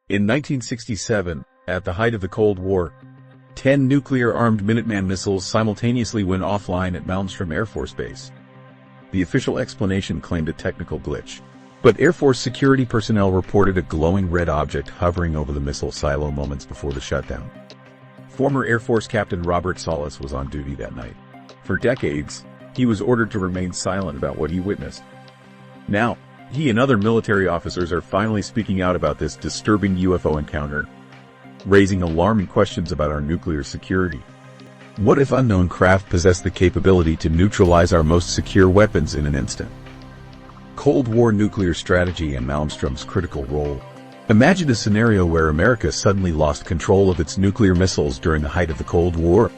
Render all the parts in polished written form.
In 1967, at the height of the Cold War, 10 nuclear-armed Minuteman missiles simultaneously went offline at Malmstrom Air Force Base. The official explanation claimed a technical glitch, but Air Force security personnel reported a glowing red object hovering over the missile silo moments before the shutdown. Former Air Force Captain Robert Salas was on duty that night. For decades, he was ordered to remain silent about what he witnessed. Now, he and other military officers are finally speaking out about this disturbing UFO encounter, raising alarming questions about our nuclear security. What if unknown craft possess the capability to neutralize our most secure weapons in an instant? Cold War nuclear strategy and Malmstrom's critical role. Imagine a scenario where America suddenly lost control of its nuclear missiles during the height of the Cold War.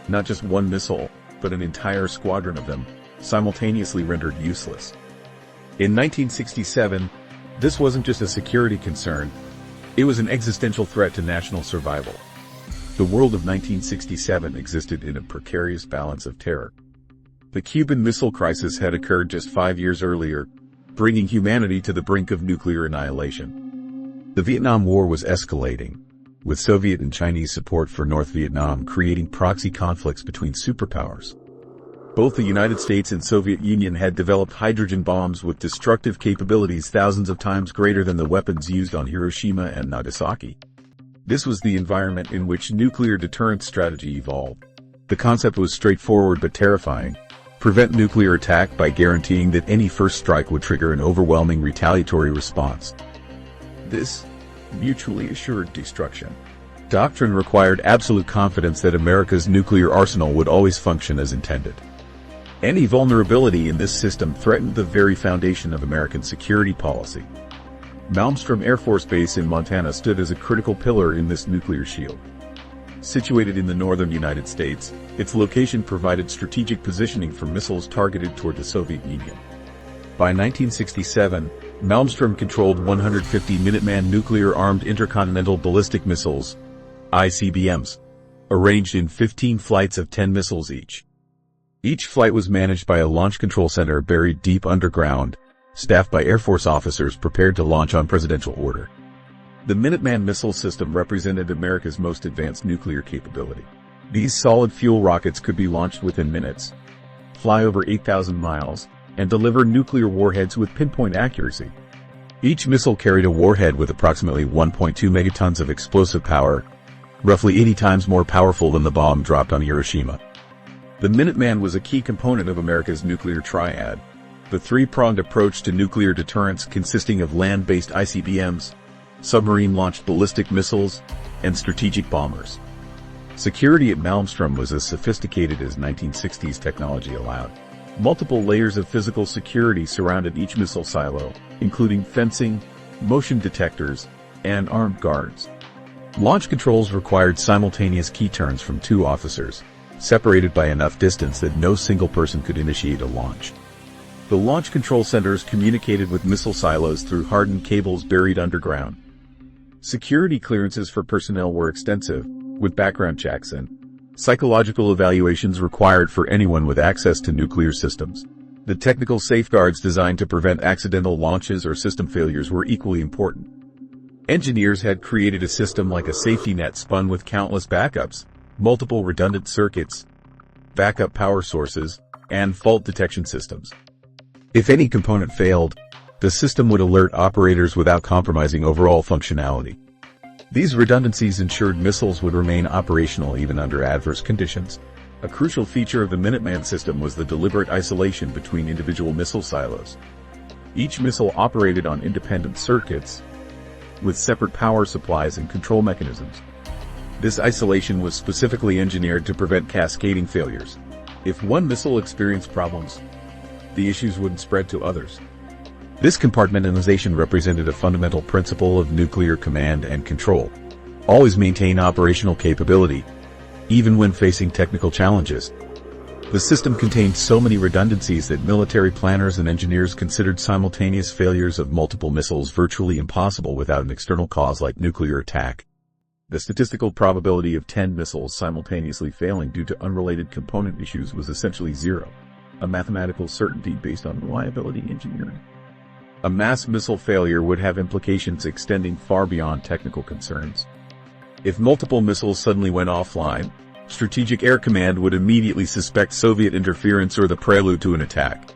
Not just one missile, but an entire squadron of them, simultaneously rendered useless. In 1967, this wasn't just a security concern, it was an existential threat to national survival. The world of 1967 existed in a precarious balance of terror. The Cuban Missile Crisis had occurred just 5 years earlier, bringing humanity to the brink of nuclear annihilation. The Vietnam War was escalating, with Soviet and Chinese support for North Vietnam creating proxy conflicts between superpowers. Both the United States and Soviet Union had developed hydrogen bombs with destructive capabilities thousands of times greater than the weapons used on Hiroshima and Nagasaki. This was the environment in which nuclear deterrence strategy evolved. The concept was straightforward but terrifying. Prevent nuclear attack by guaranteeing that any first strike would trigger an overwhelming retaliatory response. This mutually assured destruction doctrine required absolute confidence that America's nuclear arsenal would always function as intended. Any vulnerability in this system threatened the very foundation of American security policy. Malmstrom Air Force Base in Montana stood as a critical pillar in this nuclear shield. Situated in the northern United States, its location provided strategic positioning for missiles targeted toward the Soviet Union. By 1967, Malmstrom controlled 150 Minuteman nuclear-armed intercontinental ballistic missiles, ICBMs, arranged in 15 flights of 10 missiles each. Each flight was managed by a launch control center buried deep underground, staffed by Air Force officers prepared to launch on presidential order. The Minuteman missile system represented America's most advanced nuclear capability. These solid-fuel rockets could be launched within minutes, fly over 8,000 miles, and deliver nuclear warheads with pinpoint accuracy. Each missile carried a warhead with approximately 1.2 megatons of explosive power, roughly 80 times more powerful than the bomb dropped on Hiroshima. The Minuteman was a key component of America's nuclear triad, the three-pronged approach to nuclear deterrence consisting of land-based ICBMs, submarine-launched ballistic missiles, and strategic bombers. Security at Malmstrom was as sophisticated as 1960s technology allowed. Multiple layers of physical security surrounded each missile silo, including fencing, motion detectors, and armed guards. Launch controls required simultaneous key turns from 2 officers, separated by enough distance that no single person could initiate a launch. The launch control centers communicated with missile silos through hardened cables buried underground. Security clearances for personnel were extensive, with background checks and psychological evaluations required for anyone with access to nuclear systems. The technical safeguards designed to prevent accidental launches or system failures were equally important. Engineers had created a system like a safety net spun with countless backups, multiple redundant circuits, backup power sources, and fault detection systems. If any component failed, the system would alert operators without compromising overall functionality. These redundancies ensured missiles would remain operational even under adverse conditions. A crucial feature of the Minuteman system was the deliberate isolation between individual missile silos. Each missile operated on independent circuits, with separate power supplies and control mechanisms. This isolation was specifically engineered to prevent cascading failures. If one missile experienced problems, the issues wouldn't spread to others. This compartmentalization represented a fundamental principle of nuclear command and control. Always maintain operational capability, even when facing technical challenges. The system contained so many redundancies that military planners and engineers considered simultaneous failures of multiple missiles virtually impossible without an external cause like nuclear attack. The statistical probability of 10 missiles simultaneously failing due to unrelated component issues was essentially zero, a mathematical certainty based on reliability engineering. A mass missile failure would have implications extending far beyond technical concerns. If multiple missiles suddenly went offline, Strategic Air Command would immediately suspect Soviet interference or the prelude to an attack.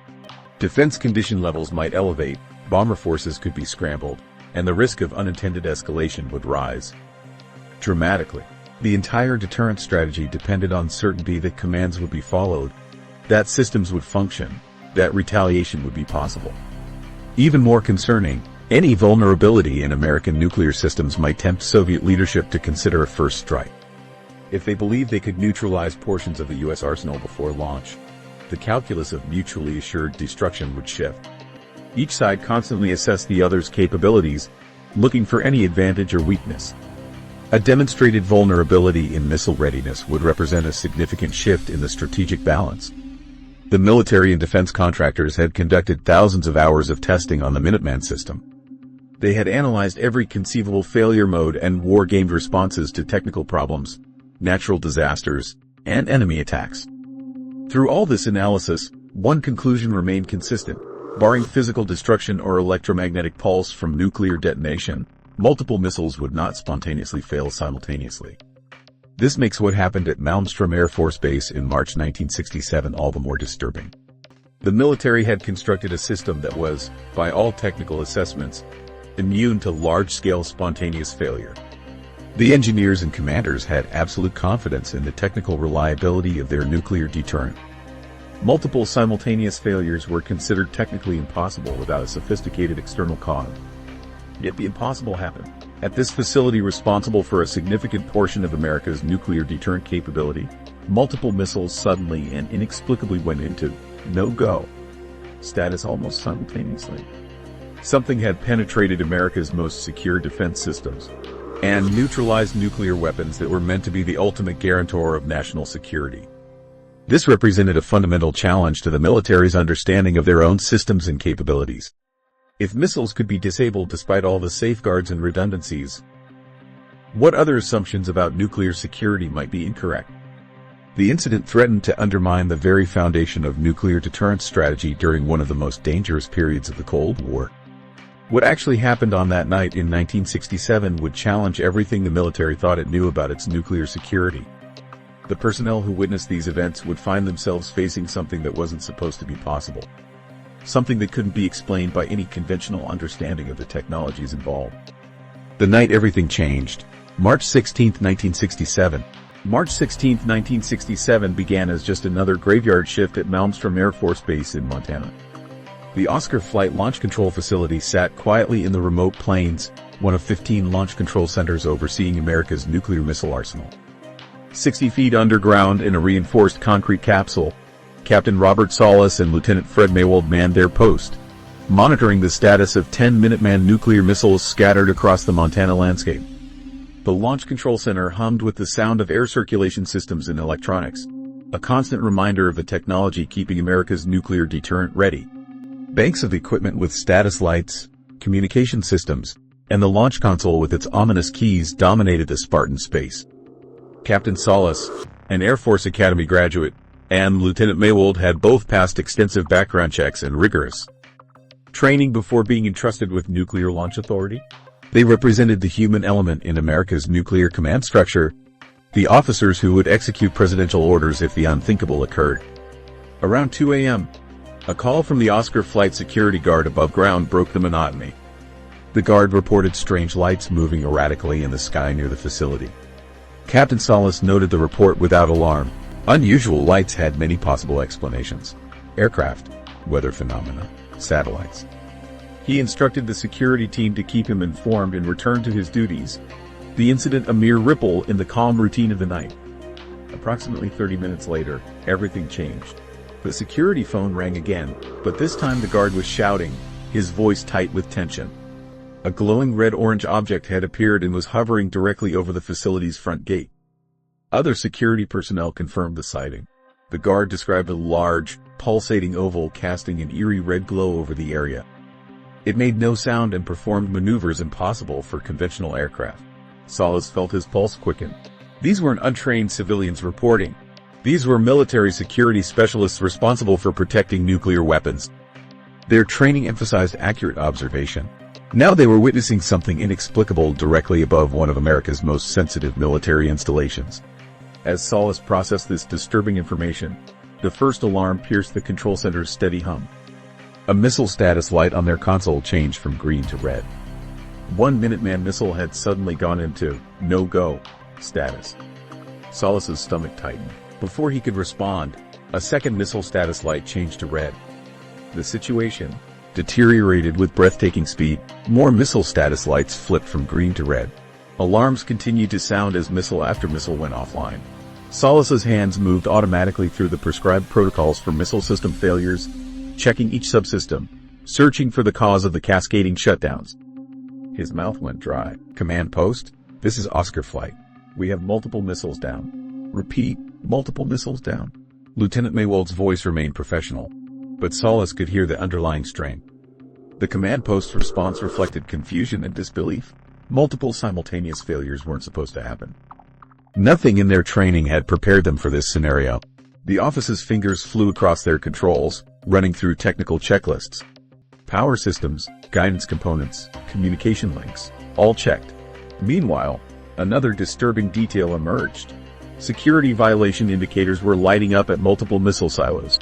Defense condition levels might elevate, bomber forces could be scrambled, and the risk of unintended escalation would rise dramatically. The entire deterrence strategy depended on certainty that commands would be followed, that systems would function, that retaliation would be possible. Even more concerning, any vulnerability in American nuclear systems might tempt Soviet leadership to consider a first strike. If they believed they could neutralize portions of the U.S. arsenal before launch, the calculus of mutually assured destruction would shift. Each side constantly assessed the other's capabilities, looking for any advantage or weakness. A demonstrated vulnerability in missile readiness would represent a significant shift in the strategic balance. The military and defense contractors had conducted thousands of hours of testing on the Minuteman system. They had analyzed every conceivable failure mode and war-gamed responses to technical problems, natural disasters, and enemy attacks. Through all this analysis, one conclusion remained consistent. Barring physical destruction or electromagnetic pulse from nuclear detonation, multiple missiles would not spontaneously fail simultaneously. This makes what happened at Malmstrom Air Force Base in March 1967 all the more disturbing. The military had constructed a system that was, by all technical assessments, immune to large-scale spontaneous failure. The engineers and commanders had absolute confidence in the technical reliability of their nuclear deterrent. Multiple simultaneous failures were considered technically impossible without a sophisticated external cause. Yet the impossible happened. At this facility responsible for a significant portion of America's nuclear deterrent capability, multiple missiles suddenly and inexplicably went into no-go status almost simultaneously. Something had penetrated America's most secure defense systems and neutralized nuclear weapons that were meant to be the ultimate guarantor of national security. This represented a fundamental challenge to the military's understanding of their own systems and capabilities. If missiles could be disabled despite all the safeguards and redundancies, what other assumptions about nuclear security might be incorrect? The incident threatened to undermine the very foundation of nuclear deterrence strategy during one of the most dangerous periods of the Cold War. What actually happened on that night in 1967 would challenge everything the military thought it knew about its nuclear security. The personnel who witnessed these events would find themselves facing something that wasn't supposed to be possible. Something that couldn't be explained by any conventional understanding of the technologies involved. The night everything changed. March 16, 1967. March 16, 1967 began as just another graveyard shift at Malmstrom Air Force Base in Montana. The Oscar Flight Launch Control Facility sat quietly in the remote plains, one of 15 launch control centers overseeing America's nuclear missile arsenal. 60 feet underground in a reinforced concrete capsule, Captain Robert Salas and Lieutenant Fred Maywold manned their post, monitoring the status of 10 Minuteman nuclear missiles scattered across the Montana landscape. The Launch Control Center hummed with the sound of air circulation systems and electronics, a constant reminder of the technology keeping America's nuclear deterrent ready. Banks of equipment with status lights, communication systems, and the launch console with its ominous keys dominated the Spartan space. Captain Salas, an Air Force Academy graduate, and Lieutenant Maywold had both passed extensive background checks and rigorous training before being entrusted with nuclear launch authority. They represented the human element in America's nuclear command structure, the officers who would execute presidential orders if the unthinkable occurred. Around 2 a.m., a call from the Oscar Flight Security Guard above ground broke the monotony. The guard reported strange lights moving erratically in the sky near the facility. Captain Salas noted the report without alarm. Unusual lights had many possible explanations. Aircraft, weather phenomena, satellites. He instructed the security team to keep him informed and return to his duties. The incident a mere ripple in the calm routine of the night. Approximately 30 minutes later, everything changed. The security phone rang again, but this time the guard was shouting, his voice tight with tension. A glowing red-orange object had appeared and was hovering directly over the facility's front gate. Other security personnel confirmed the sighting. The guard described a large, pulsating oval casting an eerie red glow over the area. It made no sound and performed maneuvers impossible for conventional aircraft. Salas felt his pulse quicken. These weren't untrained civilians reporting. These were military security specialists responsible for protecting nuclear weapons. Their training emphasized accurate observation. Now they were witnessing something inexplicable directly above one of America's most sensitive military installations. As Salas processed this disturbing information, the first alarm pierced the control center's steady hum. A missile status light on their console changed from green to red. One Minuteman missile had suddenly gone into no-go status. Salas's stomach tightened. Before he could respond, a second missile status light changed to red. The situation deteriorated with breathtaking speed. More missile status lights flipped from green to red. Alarms continued to sound as missile after missile went offline. Salas's hands moved automatically through the prescribed protocols for missile system failures, checking each subsystem, searching for the cause of the cascading shutdowns. His mouth went dry. Command post, this is Oscar Flight. We have multiple missiles down. Repeat, multiple missiles down. Lieutenant Maywold's voice remained professional, but Salas could hear the underlying strain. The command post's response reflected confusion and disbelief. Multiple simultaneous failures weren't supposed to happen. Nothing in their training had prepared them for this scenario. The office's fingers flew across their controls, running through technical checklists. Power systems, guidance components, communication links, all checked. Meanwhile, another disturbing detail emerged. Security violation indicators were lighting up at multiple missile silos.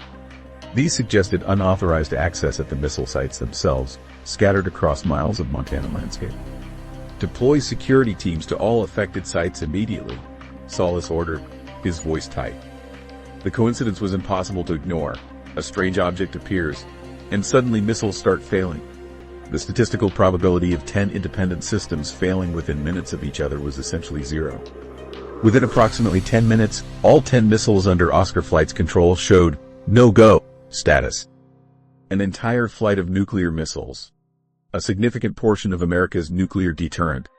These suggested unauthorized access at the missile sites themselves, scattered across miles of Montana landscape. Deploy security teams to all affected sites immediately, Salas ordered, his voice tight. The coincidence was impossible to ignore. A strange object appears, and suddenly missiles start failing. The statistical probability of 10 independent systems failing within minutes of each other was essentially zero. Within approximately 10 minutes, all 10 missiles under Oscar Flight's control showed no-go status. An entire flight of nuclear missiles, a significant portion of America's nuclear deterrent,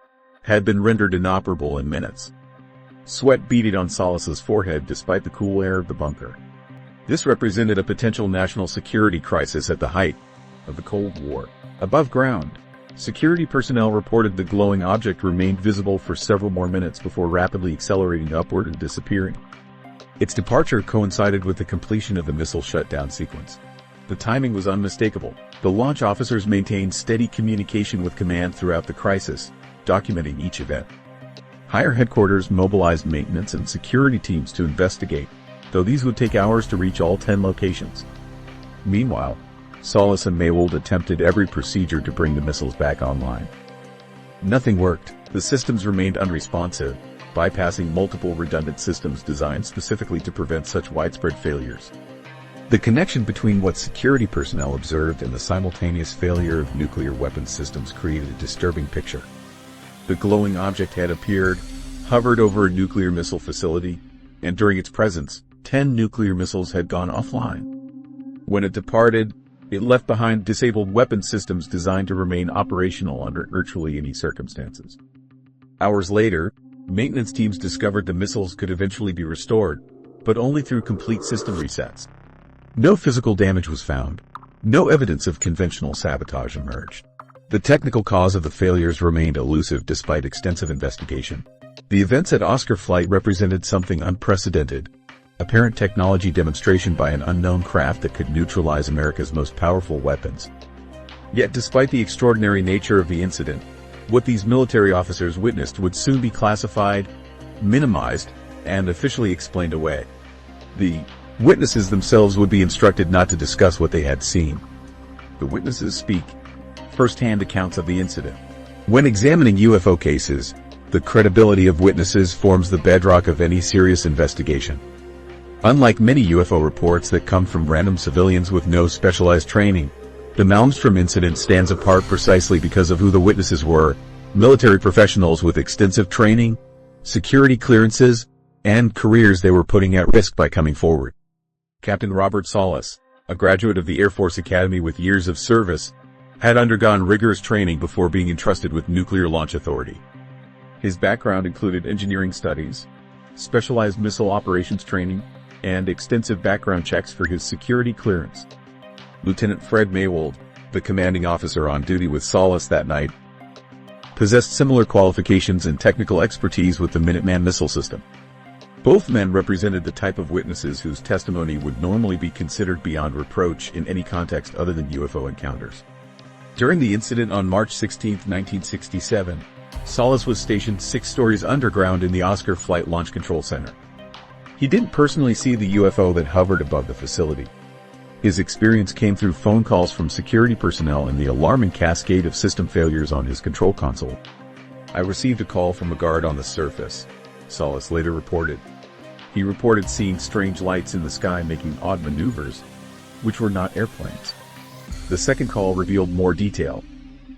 had been rendered inoperable in minutes. Sweat beaded on Salas's forehead despite the cool air of the bunker. This represented a potential national security crisis at the height of the Cold War. Above ground, security personnel reported the glowing object remained visible for several more minutes before rapidly accelerating upward and disappearing. Its departure coincided with the completion of the missile shutdown sequence. The timing was unmistakable. The launch officers maintained steady communication with command throughout the crisis, documenting each event. Higher headquarters mobilized maintenance and security teams to investigate, though these would take hours to reach all 10 locations. Meanwhile, Salas and Maywold attempted every procedure to bring the missiles back online. Nothing worked. The systems remained unresponsive, bypassing multiple redundant systems designed specifically to prevent such widespread failures. The connection between what security personnel observed and the simultaneous failure of nuclear weapons systems created a disturbing picture. The glowing object had appeared, hovered over a nuclear missile facility, and during its presence, 10 nuclear missiles had gone offline. When it departed, it left behind disabled weapon systems designed to remain operational under virtually any circumstances. Hours later, maintenance teams discovered the missiles could eventually be restored, but only through complete system resets. No physical damage was found. No evidence of conventional sabotage emerged. The technical cause of the failures remained elusive despite extensive investigation. The events at Oscar Flight represented something unprecedented. Apparent technology demonstration by an unknown craft that could neutralize America's most powerful weapons. Yet despite the extraordinary nature of the incident, what these military officers witnessed would soon be classified, minimized, and officially explained away. The witnesses themselves would be instructed not to discuss what they had seen. The witnesses speak first-hand accounts of the incident. When examining UFO cases, the credibility of witnesses forms the bedrock of any serious investigation. Unlike many UFO reports that come from random civilians with no specialized training, the Malmstrom incident stands apart precisely because of who the witnesses were: military professionals with extensive training, security clearances, and careers they were putting at risk by coming forward. Captain Robert Salas, a graduate of the Air Force Academy with years of service, had undergone rigorous training before being entrusted with nuclear launch authority. His background included engineering studies, specialized missile operations training, and extensive background checks for his security clearance. Lieutenant Fred Maywold, the commanding officer on duty with Salas that night, possessed similar qualifications and technical expertise with the Minuteman missile system. Both men represented the type of witnesses whose testimony would normally be considered beyond reproach in any context other than UFO encounters. During the incident on March 16, 1967, Salas was stationed 6 stories underground in the Oscar Flight Launch Control Center. He didn't personally see the UFO that hovered above the facility. His experience came through phone calls from security personnel and the alarming cascade of system failures on his control console. "I received a call from a guard on the surface," Salas later reported. He reported seeing strange lights in the sky making odd maneuvers, which were not airplanes. The second call revealed more detail.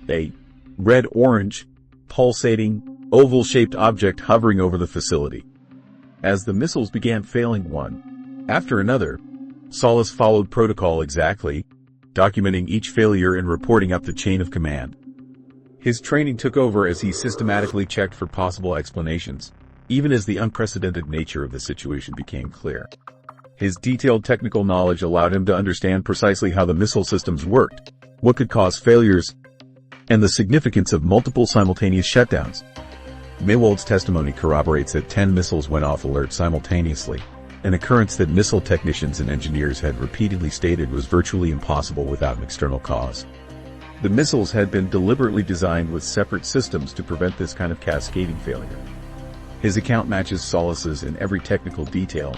A red-orange, pulsating, oval-shaped object hovering over the facility. As the missiles began failing one after another, Salas followed protocol exactly, documenting each failure and reporting up the chain of command. His training took over as he systematically checked for possible explanations, even as the unprecedented nature of the situation became clear. His detailed technical knowledge allowed him to understand precisely how the missile systems worked, what could cause failures, and the significance of multiple simultaneous shutdowns. Maywald's testimony corroborates that 10 missiles went off alert simultaneously, an occurrence that missile technicians and engineers had repeatedly stated was virtually impossible without an external cause. The missiles had been deliberately designed with separate systems to prevent this kind of cascading failure. His account matches Salas's in every technical detail,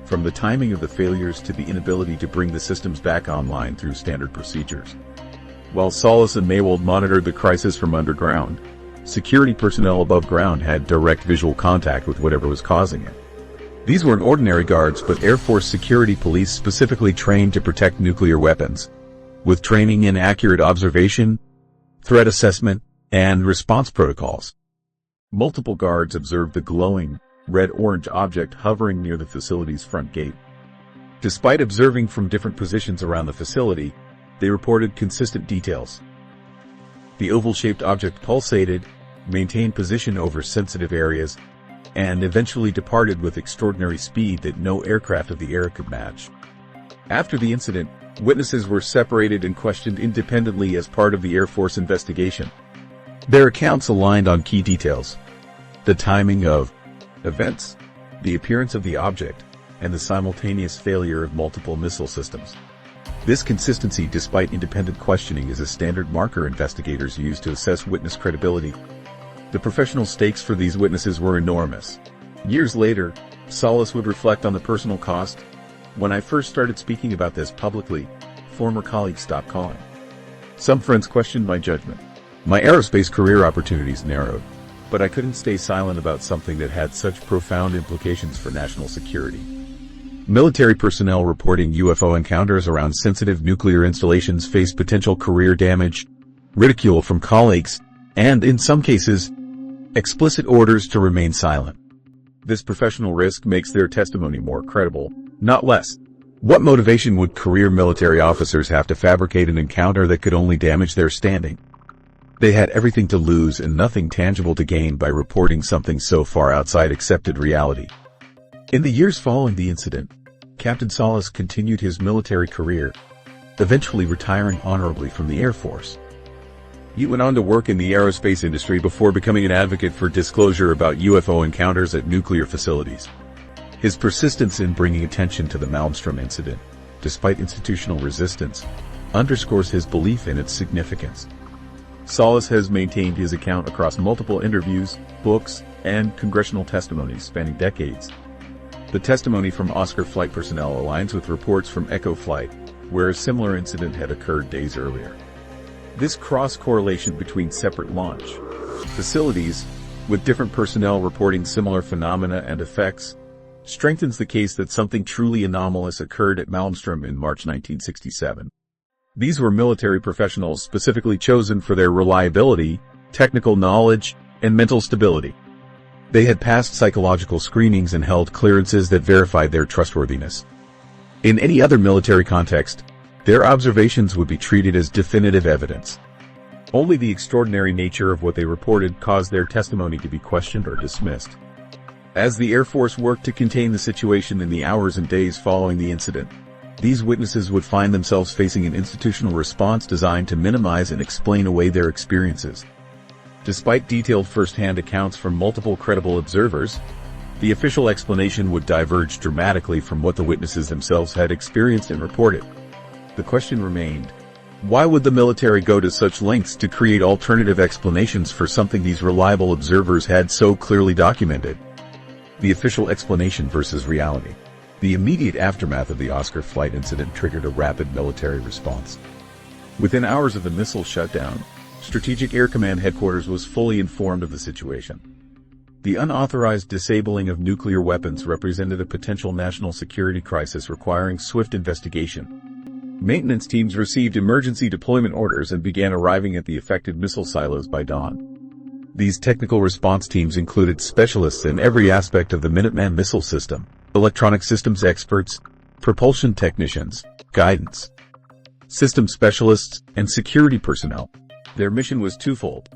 from the timing of the failures to the inability to bring the systems back online through standard procedures. While Salas and Maywald monitored the crisis from underground, security personnel above ground had direct visual contact with whatever was causing it. These weren't ordinary guards, but Air Force security police specifically trained to protect nuclear weapons, with training in accurate observation, threat assessment, and response protocols. Multiple guards observed the glowing, red-orange object hovering near the facility's front gate. Despite observing from different positions around the facility, they reported consistent details. The oval-shaped object pulsated, maintained position over sensitive areas, and eventually departed with extraordinary speed that no aircraft of the era could match. After the incident, witnesses were separated and questioned independently as part of the Air Force investigation. Their accounts aligned on key details: the timing of events, the appearance of the object, and the simultaneous failure of multiple missile systems. This consistency, despite independent questioning, is a standard marker investigators use to assess witness credibility. The professional stakes for these witnesses were enormous. Years later, Salas would reflect on the personal cost. "When I first started speaking about this publicly, former colleagues stopped calling. Some friends questioned my judgment. My aerospace career opportunities narrowed, but I couldn't stay silent about something that had such profound implications for national security." Military personnel reporting UFO encounters around sensitive nuclear installations face potential career damage, ridicule from colleagues, and, in some cases, explicit orders to remain silent. This professional risk makes their testimony more credible, not less. What motivation would career military officers have to fabricate an encounter that could only damage their standing? They had everything to lose and nothing tangible to gain by reporting something so far outside accepted reality. In the years following the incident, Captain Salas continued his military career, eventually retiring honorably from the Air Force. He went on to work in the aerospace industry before becoming an advocate for disclosure about UFO encounters at nuclear facilities. His persistence in bringing attention to the Malmstrom incident, despite institutional resistance, underscores his belief in its significance. Salas has maintained his account across multiple interviews, books, and congressional testimonies spanning decades. The testimony from Oscar flight personnel aligns with reports from Echo Flight, where a similar incident had occurred days earlier. This cross-correlation between separate launch facilities, with different personnel reporting similar phenomena and effects, strengthens the case that something truly anomalous occurred at Malmstrom in March 1967. These were military professionals specifically chosen for their reliability, technical knowledge, and mental stability. They had passed psychological screenings and held clearances that verified their trustworthiness. In any other military context, their observations would be treated as definitive evidence. Only the extraordinary nature of what they reported caused their testimony to be questioned or dismissed. As the Air Force worked to contain the situation in the hours and days following the incident, these witnesses would find themselves facing an institutional response designed to minimize and explain away their experiences. Despite detailed first-hand accounts from multiple credible observers, The official explanation would diverge dramatically from what the witnesses themselves had experienced and reported. The question remained, why would the military go to such lengths to create alternative explanations for something these reliable observers had so clearly documented? The official explanation versus reality. The immediate aftermath of the Oscar flight incident triggered a rapid military response. Within hours of the missile shutdown, Strategic Air Command Headquarters was fully informed of the situation. The unauthorized disabling of nuclear weapons represented a potential national security crisis requiring swift investigation. Maintenance teams received emergency deployment orders and began arriving at the affected missile silos by dawn. These technical response teams included specialists in every aspect of the Minuteman missile system, electronic systems experts, propulsion technicians, guidance system specialists, and security personnel. Their mission was twofold: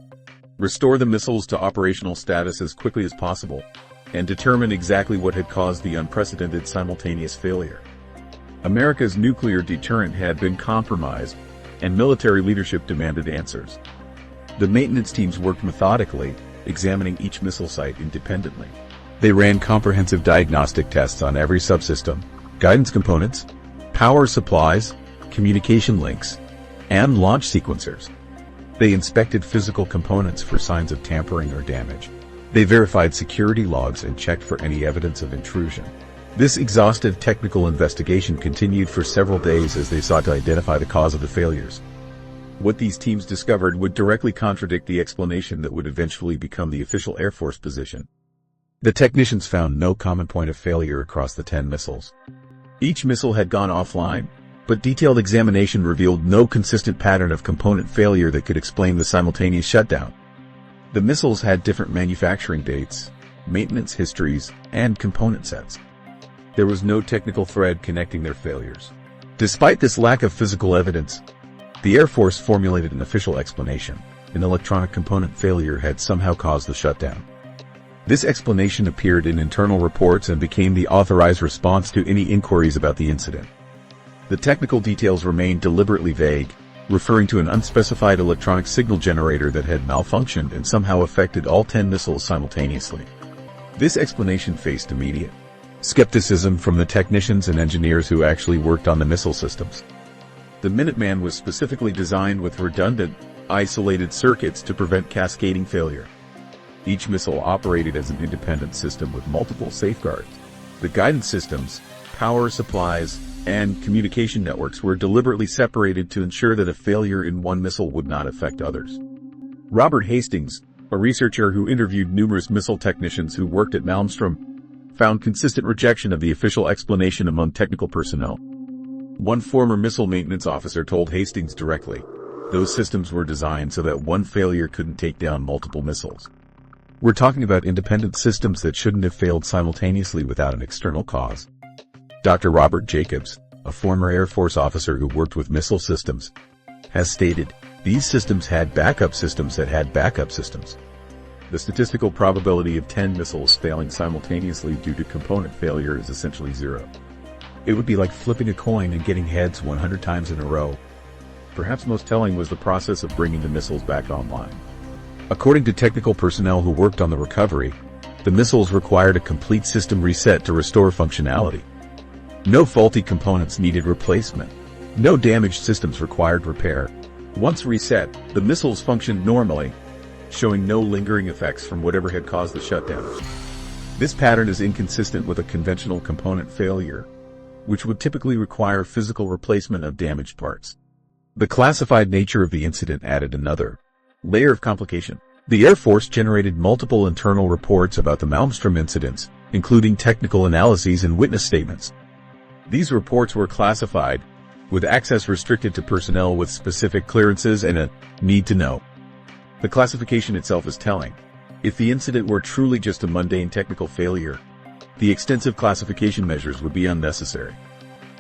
restore the missiles to operational status as quickly as possible, and determine exactly what had caused the unprecedented simultaneous failure. America's nuclear deterrent had been compromised, and military leadership demanded answers. The maintenance teams worked methodically, examining each missile site independently. They ran comprehensive diagnostic tests on every subsystem, guidance components, power supplies, communication links, and launch sequencers. They inspected physical components for signs of tampering or damage. They verified security logs and checked for any evidence of intrusion. This exhaustive technical investigation continued for several days as they sought to identify the cause of the failures. What these teams discovered would directly contradict the explanation that would eventually become the official Air Force position. The technicians found no common point of failure across the 10 missiles. Each missile had gone offline, but detailed examination revealed no consistent pattern of component failure that could explain the simultaneous shutdown. The missiles had different manufacturing dates, maintenance histories, and component sets. There was no technical thread connecting their failures. Despite this lack of physical evidence, the Air Force formulated an official explanation: an electronic component failure had somehow caused the shutdown. This explanation appeared in internal reports and became the authorized response to any inquiries about the incident. The technical details remained deliberately vague, referring to an unspecified electronic signal generator that had malfunctioned and somehow affected all 10 missiles simultaneously. This explanation faced immediate skepticism from the technicians and engineers who actually worked on the missile systems. The Minuteman was specifically designed with redundant, isolated circuits to prevent cascading failure. Each missile operated as an independent system with multiple safeguards. The guidance systems, power supplies, and communication networks were deliberately separated to ensure that a failure in one missile would not affect others. Robert Hastings, a researcher who interviewed numerous missile technicians who worked at Malmstrom, found consistent rejection of the official explanation among technical personnel. One former missile maintenance officer told Hastings directly, "Those systems were designed so that one failure couldn't take down multiple missiles. We're talking about independent systems that shouldn't have failed simultaneously without an external cause." Dr. Robert Jacobs, a former Air Force officer who worked with missile systems, has stated, "These systems had backup systems that had backup systems." The statistical probability of 10 missiles failing simultaneously due to component failure is essentially zero. It would be like flipping a coin and getting heads 100 times in a row. Perhaps most telling was the process of bringing the missiles back online. According to technical personnel who worked on the recovery, the missiles required a complete system reset to restore functionality. No faulty components needed replacement. No damaged systems required repair. Once reset, the missiles functioned normally, showing no lingering effects from whatever had caused the shutdown. This pattern is inconsistent with a conventional component failure, which would typically require physical replacement of damaged parts. The classified nature of the incident added another layer of complication. The Air Force generated multiple internal reports about the Malmstrom incidents, including technical analyses and witness statements. These reports were classified, with access restricted to personnel with specific clearances and a need to know. The classification itself is telling. If the incident were truly just a mundane technical failure, the extensive classification measures would be unnecessary.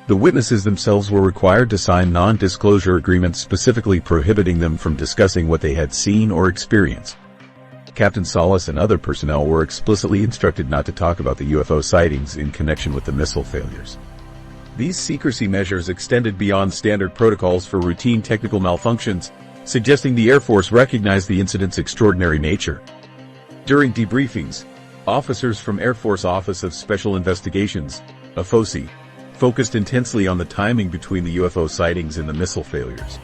The witnesses themselves were required to sign non-disclosure agreements specifically prohibiting them from discussing what they had seen or experienced. Captain Salas and other personnel were explicitly instructed not to talk about the UFO sightings in connection with the missile failures. These secrecy measures extended beyond standard protocols for routine technical malfunctions, suggesting the Air Force recognized the incident's extraordinary nature. During debriefings, Officers from Air Force Office of Special Investigations, UFOC, focused intensely on the timing between the UFO sightings and the missile failures.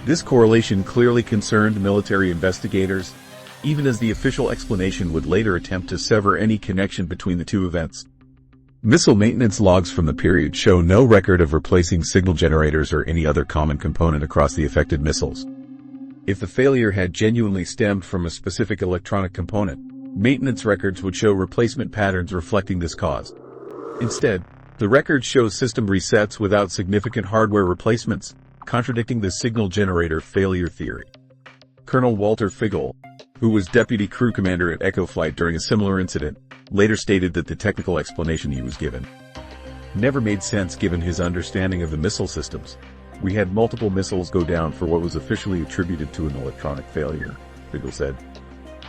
This correlation clearly concerned military investigators, even as the official explanation would later attempt to sever any connection between the two events. Missile maintenance logs from the period show no record of replacing signal generators or any other common component across the affected missiles. If the failure had genuinely stemmed from a specific electronic component, maintenance records would show replacement patterns reflecting this cause. Instead, the record shows system resets without significant hardware replacements, contradicting the signal generator failure theory. Colonel Walter Figel, who was deputy crew commander at Echo Flight during a similar incident, later stated that the technical explanation he was given never made sense given his understanding of the missile systems. "We had multiple missiles go down for what was officially attributed to an electronic failure," Figel said.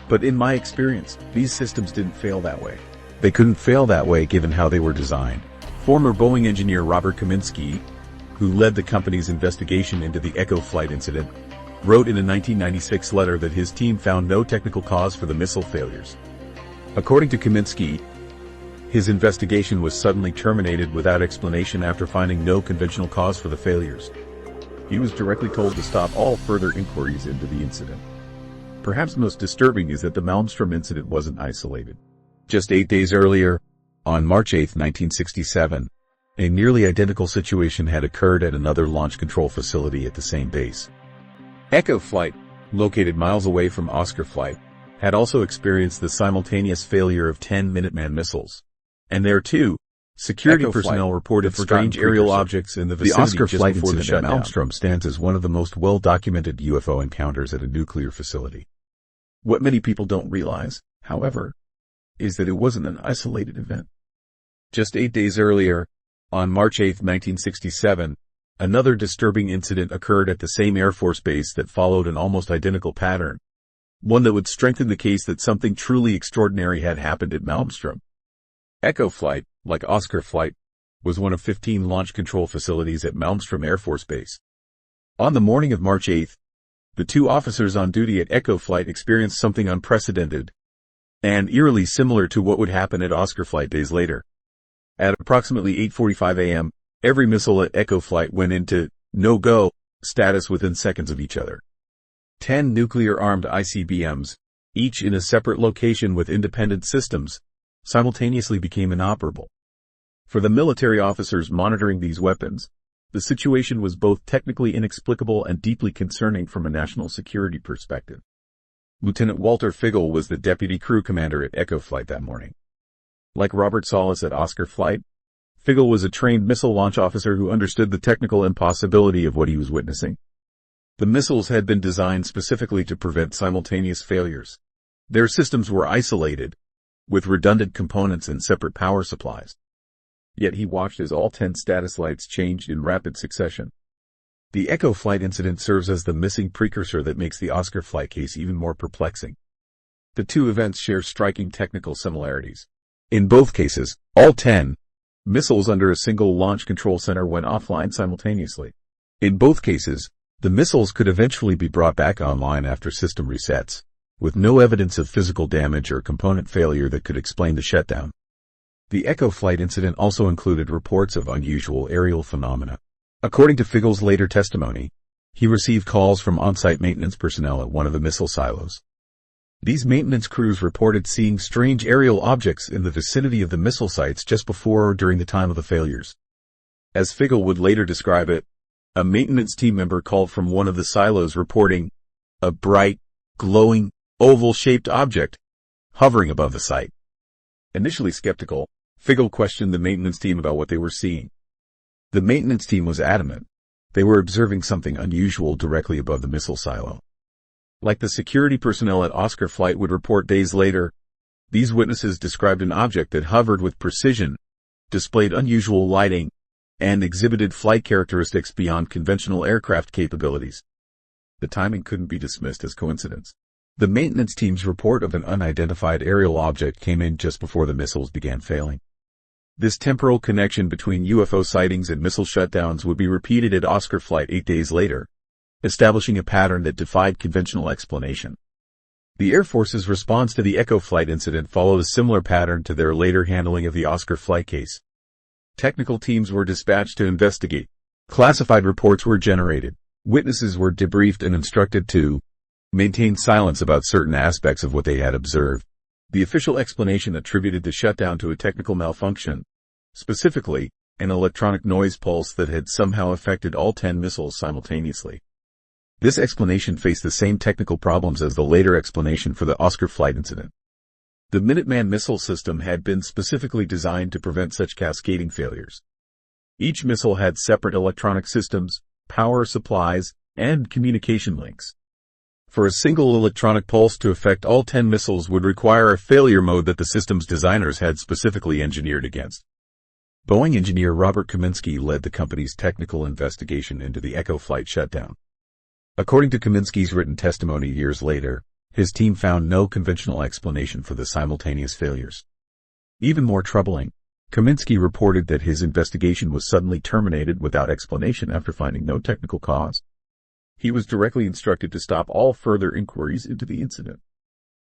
"But in my experience, these systems didn't fail that way. They couldn't fail that way given how they were designed." Former Boeing engineer Robert Kaminsky, who led the company's investigation into the Echo Flight incident, wrote in a 1996 letter that his team found no technical cause for the missile failures. According to Kaminsky, his investigation was suddenly terminated without explanation after finding no conventional cause for the failures. He was directly told to stop all further inquiries into the incident. Perhaps most disturbing is that the Malmstrom incident wasn't isolated. Just 8 days earlier, on March 8, 1967, a nearly identical situation had occurred at another launch control facility at the same base. Echo Flight, located miles away from Oscar Flight, had also experienced the simultaneous failure of 10 Minuteman missiles. And there too, security personnel reported strange aerial objects in the vicinity. The Oscar Flight incident at Malmstrom stands as one of the most well-documented UFO encounters at a nuclear facility. What many people don't realize, however, is that it wasn't an isolated event. Just 8 days earlier, on March 8, 1967, another disturbing incident occurred at the same Air Force Base that followed an almost identical pattern, one that would strengthen the case that something truly extraordinary had happened at Malmstrom. Echo Flight, like Oscar Flight, was one of 15 launch control facilities at Malmstrom Air Force Base. On the morning of March 8, the two officers on duty at Echo Flight experienced something unprecedented and eerily similar to what would happen at Oscar Flight days later. At approximately 8:45 a.m., every missile at Echo Flight went into no-go status within seconds of each other. 10 nuclear-armed ICBMs, each in a separate location with independent systems, simultaneously became inoperable. For the military officers monitoring these weapons, the situation was both technically inexplicable and deeply concerning from a national security perspective. Lieutenant Walter Figel was the deputy crew commander at Echo Flight that morning. Like Robert Salas at Oscar Flight, Figel was a trained missile launch officer who understood the technical impossibility of what he was witnessing. The missiles had been designed specifically to prevent simultaneous failures. Their systems were isolated, with redundant components and separate power supplies. Yet he watched as all 10 status lights changed in rapid succession. The Echo Flight incident serves as the missing precursor that makes the Oscar Flight case even more perplexing. The two events share striking technical similarities. In both cases, all 10 missiles under a single launch control center went offline simultaneously. In both cases, the missiles could eventually be brought back online after system resets, with no evidence of physical damage or component failure that could explain the shutdown. The Echo Flight incident also included reports of unusual aerial phenomena. According to Figel's later testimony, he received calls from on-site maintenance personnel at one of the missile silos. These maintenance crews reported seeing strange aerial objects in the vicinity of the missile sites just before or during the time of the failures. As Figel would later describe it, a maintenance team member called from one of the silos reporting a bright, glowing, oval-shaped object hovering above the site. Initially skeptical, Figel questioned the maintenance team about what they were seeing. The maintenance team was adamant. They were observing something unusual directly above the missile silo. Like the security personnel at Oscar Flight would report days later, these witnesses described an object that hovered with precision, displayed unusual lighting, and exhibited flight characteristics beyond conventional aircraft capabilities. The timing couldn't be dismissed as coincidence. The maintenance team's report of an unidentified aerial object came in just before the missiles began failing. This temporal connection between UFO sightings and missile shutdowns would be repeated at Oscar Flight 8 days later, establishing a pattern that defied conventional explanation. The Air Force's response to the Echo flight incident followed a similar pattern to their later handling of the Oscar flight case. Technical teams were dispatched to investigate. Classified reports were generated. Witnesses were debriefed and instructed to maintain silence about certain aspects of what they had observed. The official explanation attributed the shutdown to a technical malfunction, specifically, an electronic noise pulse that had somehow affected all 10 missiles simultaneously. This explanation faced the same technical problems as the later explanation for the Oscar flight incident. The Minuteman missile system had been specifically designed to prevent such cascading failures. Each missile had separate electronic systems, power supplies, and communication links. For a single electronic pulse to affect all 10 missiles would require a failure mode that the system's designers had specifically engineered against. Boeing engineer Robert Kaminsky led the company's technical investigation into the Echo flight shutdown. According to Kaminsky's written testimony years later, his team found no conventional explanation for the simultaneous failures. Even more troubling, Kaminsky reported that his investigation was suddenly terminated without explanation after finding no technical cause. He was directly instructed to stop all further inquiries into the incident.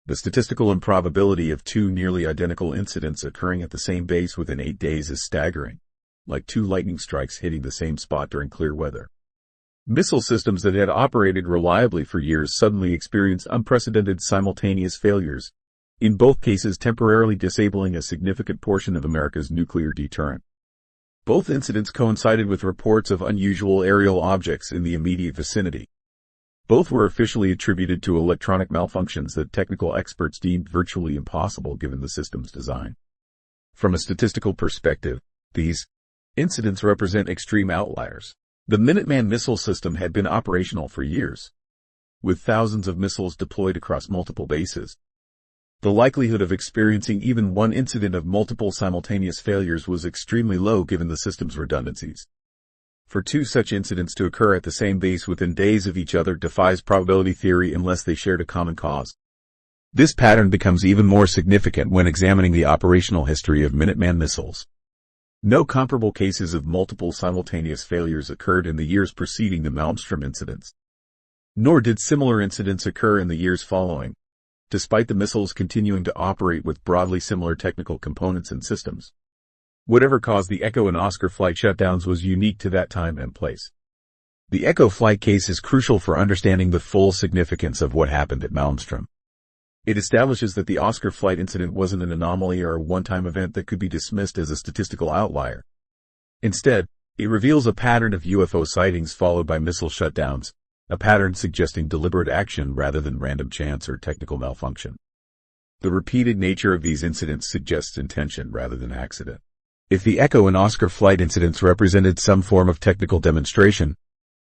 The statistical improbability of two nearly identical incidents occurring at the same base within 8 days is staggering, like two lightning strikes hitting the same spot during clear weather. Missile systems that had operated reliably for years suddenly experienced unprecedented simultaneous failures, in both cases temporarily disabling a significant portion of America's nuclear deterrent. Both incidents coincided with reports of unusual aerial objects in the immediate vicinity. Both were officially attributed to electronic malfunctions that technical experts deemed virtually impossible given the system's design. From a statistical perspective, these incidents represent extreme outliers. The Minuteman missile system had been operational for years, with thousands of missiles deployed across multiple bases. The likelihood of experiencing even one incident of multiple simultaneous failures was extremely low given the system's redundancies. For two such incidents to occur at the same base within days of each other defies probability theory unless they shared a common cause. This pattern becomes even more significant when examining the operational history of Minuteman missiles. No comparable cases of multiple simultaneous failures occurred in the years preceding the Malmstrom incidents. Nor did similar incidents occur in the years following, despite the missiles continuing to operate with broadly similar technical components and systems. Whatever caused the Echo and Oscar flight shutdowns was unique to that time and place. The Echo flight case is crucial for understanding the full significance of what happened at Malmstrom. It establishes that the Oscar flight incident wasn't an anomaly or a one-time event that could be dismissed as a statistical outlier. Instead, it reveals a pattern of UFO sightings followed by missile shutdowns, a pattern suggesting deliberate action rather than random chance or technical malfunction. The repeated nature of these incidents suggests intention rather than accident. If the Echo and Oscar flight incidents represented some form of technical demonstration,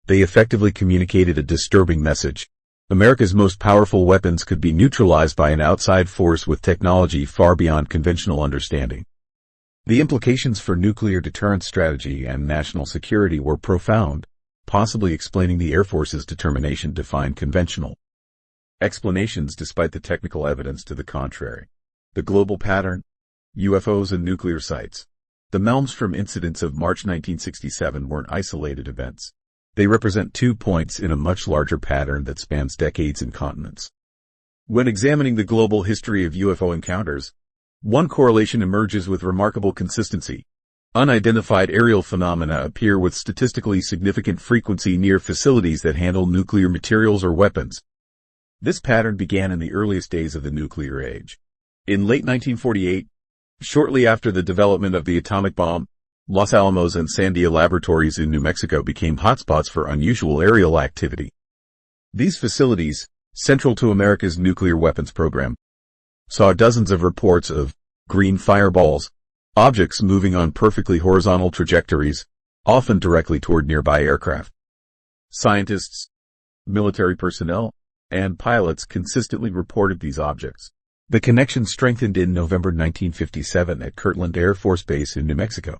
they effectively communicated a disturbing message. America's most powerful weapons could be neutralized by an outside force with technology far beyond conventional understanding. The implications for nuclear deterrence strategy and national security were profound, possibly explaining the Air Force's determination to find conventional explanations despite the technical evidence to the contrary. The global pattern, UFOs and nuclear sites. The Malmstrom incidents of March 1967 weren't isolated events. They represent 2 points in a much larger pattern that spans decades and continents. When examining the global history of UFO encounters, one correlation emerges with remarkable consistency. Unidentified aerial phenomena appear with statistically significant frequency near facilities that handle nuclear materials or weapons. This pattern began in the earliest days of the nuclear age. In late 1948, shortly after the development of the atomic bomb, Los Alamos and Sandia laboratories in New Mexico became hotspots for unusual aerial activity. These facilities, central to America's nuclear weapons program, saw dozens of reports of green fireballs, objects moving on perfectly horizontal trajectories, often directly toward nearby aircraft. Scientists, military personnel, and pilots consistently reported these objects. The connection strengthened in November 1957 at Kirtland Air Force Base in New Mexico.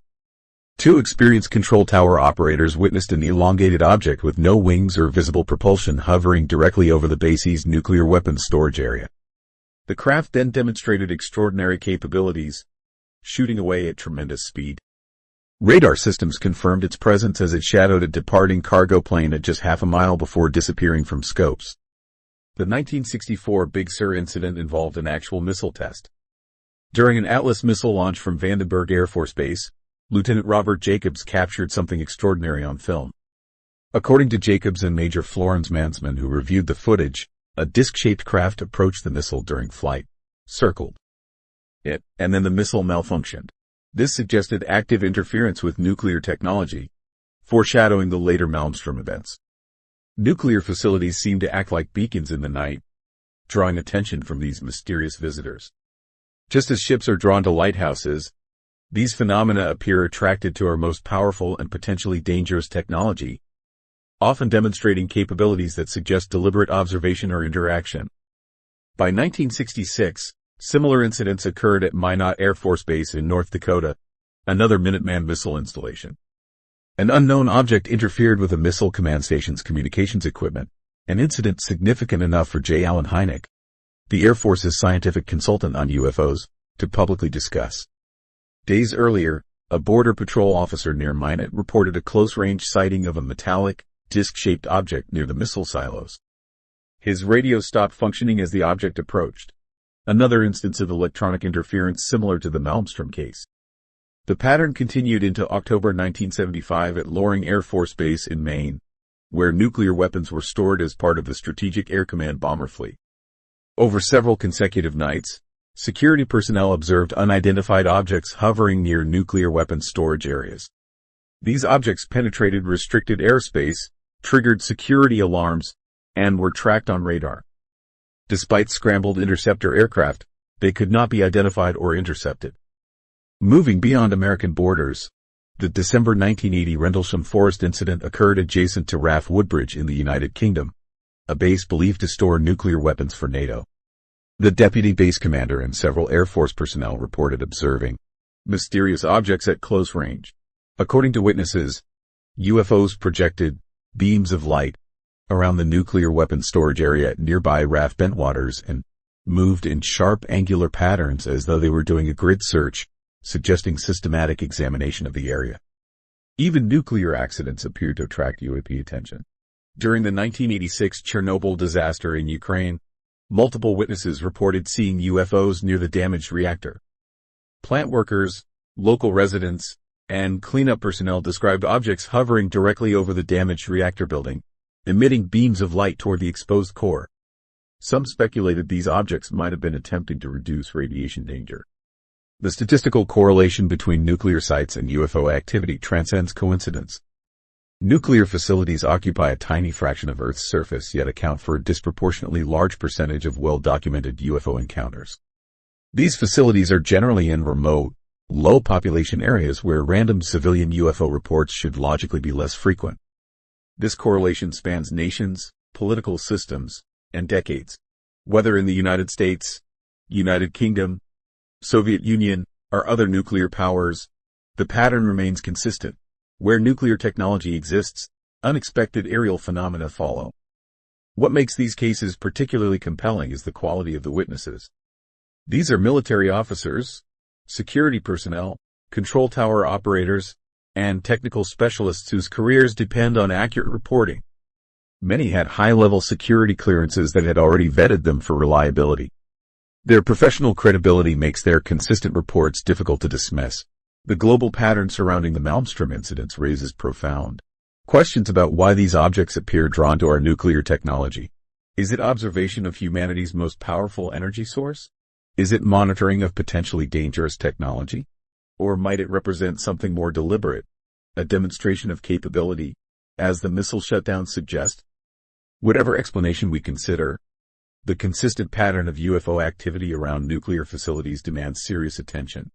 Two experienced control tower operators witnessed an elongated object with no wings or visible propulsion hovering directly over the base's nuclear weapons storage area. The craft then demonstrated extraordinary capabilities, shooting away at tremendous speed. Radar systems confirmed its presence as it shadowed a departing cargo plane at just half a mile before disappearing from scopes. The 1964 Big Sur incident involved an actual missile test. During an Atlas missile launch from Vandenberg Air Force Base, Lieutenant Robert Jacobs captured something extraordinary on film. According to Jacobs and Major Florence Mansman, who reviewed the footage, a disc-shaped craft approached the missile during flight, circled it, and then the missile malfunctioned. This suggested active interference with nuclear technology, foreshadowing the later Malmstrom events. Nuclear facilities seem to act like beacons in the night, drawing attention from these mysterious visitors. Just as ships are drawn to lighthouses, these phenomena appear attracted to our most powerful and potentially dangerous technology, often demonstrating capabilities that suggest deliberate observation or interaction. By 1966, similar incidents occurred at Minot Air Force Base in North Dakota, another Minuteman missile installation. An unknown object interfered with a missile command station's communications equipment, an incident significant enough for J. Allen Hynek, the Air Force's scientific consultant on UFOs, to publicly discuss. Days earlier, a Border Patrol officer near Minot reported a close-range sighting of a metallic, disc-shaped object near the missile silos. His radio stopped functioning as the object approached. Another instance of electronic interference similar to the Malmstrom case. The pattern continued into October 1975 at Loring Air Force Base in Maine, where nuclear weapons were stored as part of the Strategic Air Command bomber fleet. Over several consecutive nights, security personnel observed unidentified objects hovering near nuclear weapons storage areas. These objects penetrated restricted airspace, triggered security alarms, and were tracked on radar. Despite scrambled interceptor aircraft, they could not be identified or intercepted. Moving beyond American borders, the December 1980 Rendlesham Forest incident occurred adjacent to RAF Woodbridge in the United Kingdom, a base believed to store nuclear weapons for NATO. The deputy base commander and several Air Force personnel reported observing mysterious objects at close range. According to witnesses, UFOs projected beams of light around the nuclear weapons storage area at nearby RAF Bentwaters and moved in sharp angular patterns as though they were doing a grid search, suggesting systematic examination of the area. Even nuclear accidents appeared to attract UAP attention. During the 1986 Chernobyl disaster in Ukraine, multiple witnesses reported seeing UFOs near the damaged reactor. Plant workers, local residents, and cleanup personnel described objects hovering directly over the damaged reactor building, emitting beams of light toward the exposed core. Some speculated these objects might have been attempting to reduce radiation danger. The statistical correlation between nuclear sites and UFO activity transcends coincidence. Nuclear facilities occupy a tiny fraction of Earth's surface yet account for a disproportionately large percentage of well-documented UFO encounters. These facilities are generally in remote, low-population areas where random civilian UFO reports should logically be less frequent. This correlation spans nations, political systems, and decades. Whether in the United States, United Kingdom, Soviet Union, or other nuclear powers, the pattern remains consistent. Where nuclear technology exists, unexpected aerial phenomena follow. What makes these cases particularly compelling is the quality of the witnesses. These are military officers, security personnel, control tower operators, and technical specialists whose careers depend on accurate reporting. Many had high-level security clearances that had already vetted them for reliability. Their professional credibility makes their consistent reports difficult to dismiss. The global pattern surrounding the Malmstrom incidents raises profound questions about why these objects appear drawn to our nuclear technology. Is it observation of humanity's most powerful energy source? Is it monitoring of potentially dangerous technology? Or might it represent something more deliberate, a demonstration of capability, as the missile shutdowns suggest? Whatever explanation we consider, the consistent pattern of UFO activity around nuclear facilities demands serious attention.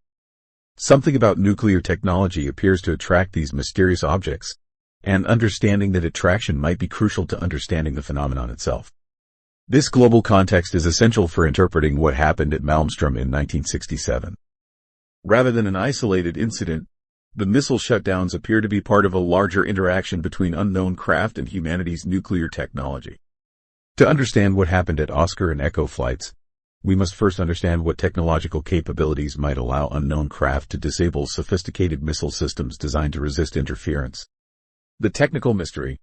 Something about nuclear technology appears to attract these mysterious objects, and understanding that attraction might be crucial to understanding the phenomenon itself. This global context is essential for interpreting what happened at Malmstrom in 1967. Rather than an isolated incident, the missile shutdowns appear to be part of a larger interaction between unknown craft and humanity's nuclear technology. To understand what happened at Oscar and Echo flights, we must first understand what technological capabilities might allow unknown craft to disable sophisticated missile systems designed to resist interference. The technical mystery.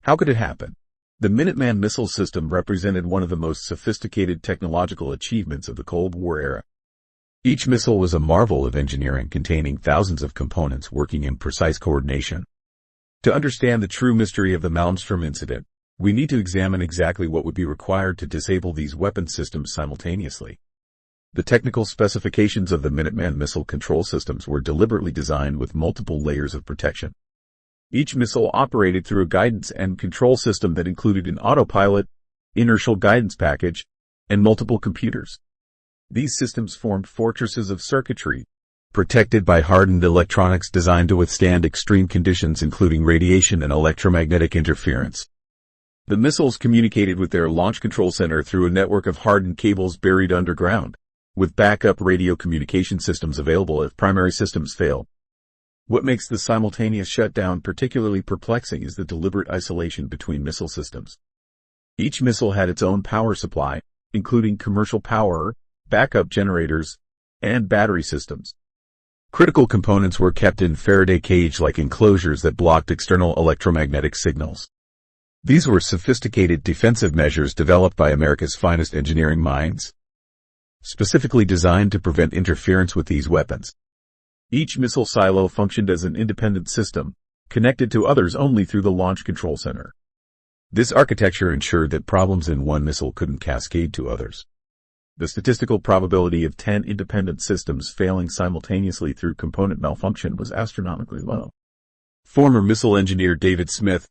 How could it happen? The Minuteman missile system represented one of the most sophisticated technological achievements of the Cold War era. Each missile was a marvel of engineering containing thousands of components working in precise coordination. To understand the true mystery of the Malmstrom incident, we need to examine exactly what would be required to disable these weapon systems simultaneously. The technical specifications of the Minuteman missile control systems were deliberately designed with multiple layers of protection. Each missile operated through a guidance and control system that included an autopilot, inertial guidance package, and multiple computers. These systems formed fortresses of circuitry, protected by hardened electronics designed to withstand extreme conditions including radiation and electromagnetic interference. The missiles communicated with their launch control center through a network of hardened cables buried underground, with backup radio communication systems available if primary systems failed. What makes the simultaneous shutdown particularly perplexing is the deliberate isolation between missile systems. Each missile had its own power supply, including commercial power, backup generators, and battery systems. Critical components were kept in Faraday cage-like enclosures that blocked external electromagnetic signals. These were sophisticated defensive measures developed by America's finest engineering minds, specifically designed to prevent interference with these weapons. Each missile silo functioned as an independent system, connected to others only through the launch control center. This architecture ensured that problems in one missile couldn't cascade to others. The statistical probability of 10 independent systems failing simultaneously through component malfunction was astronomically low. Former missile engineer David Smith,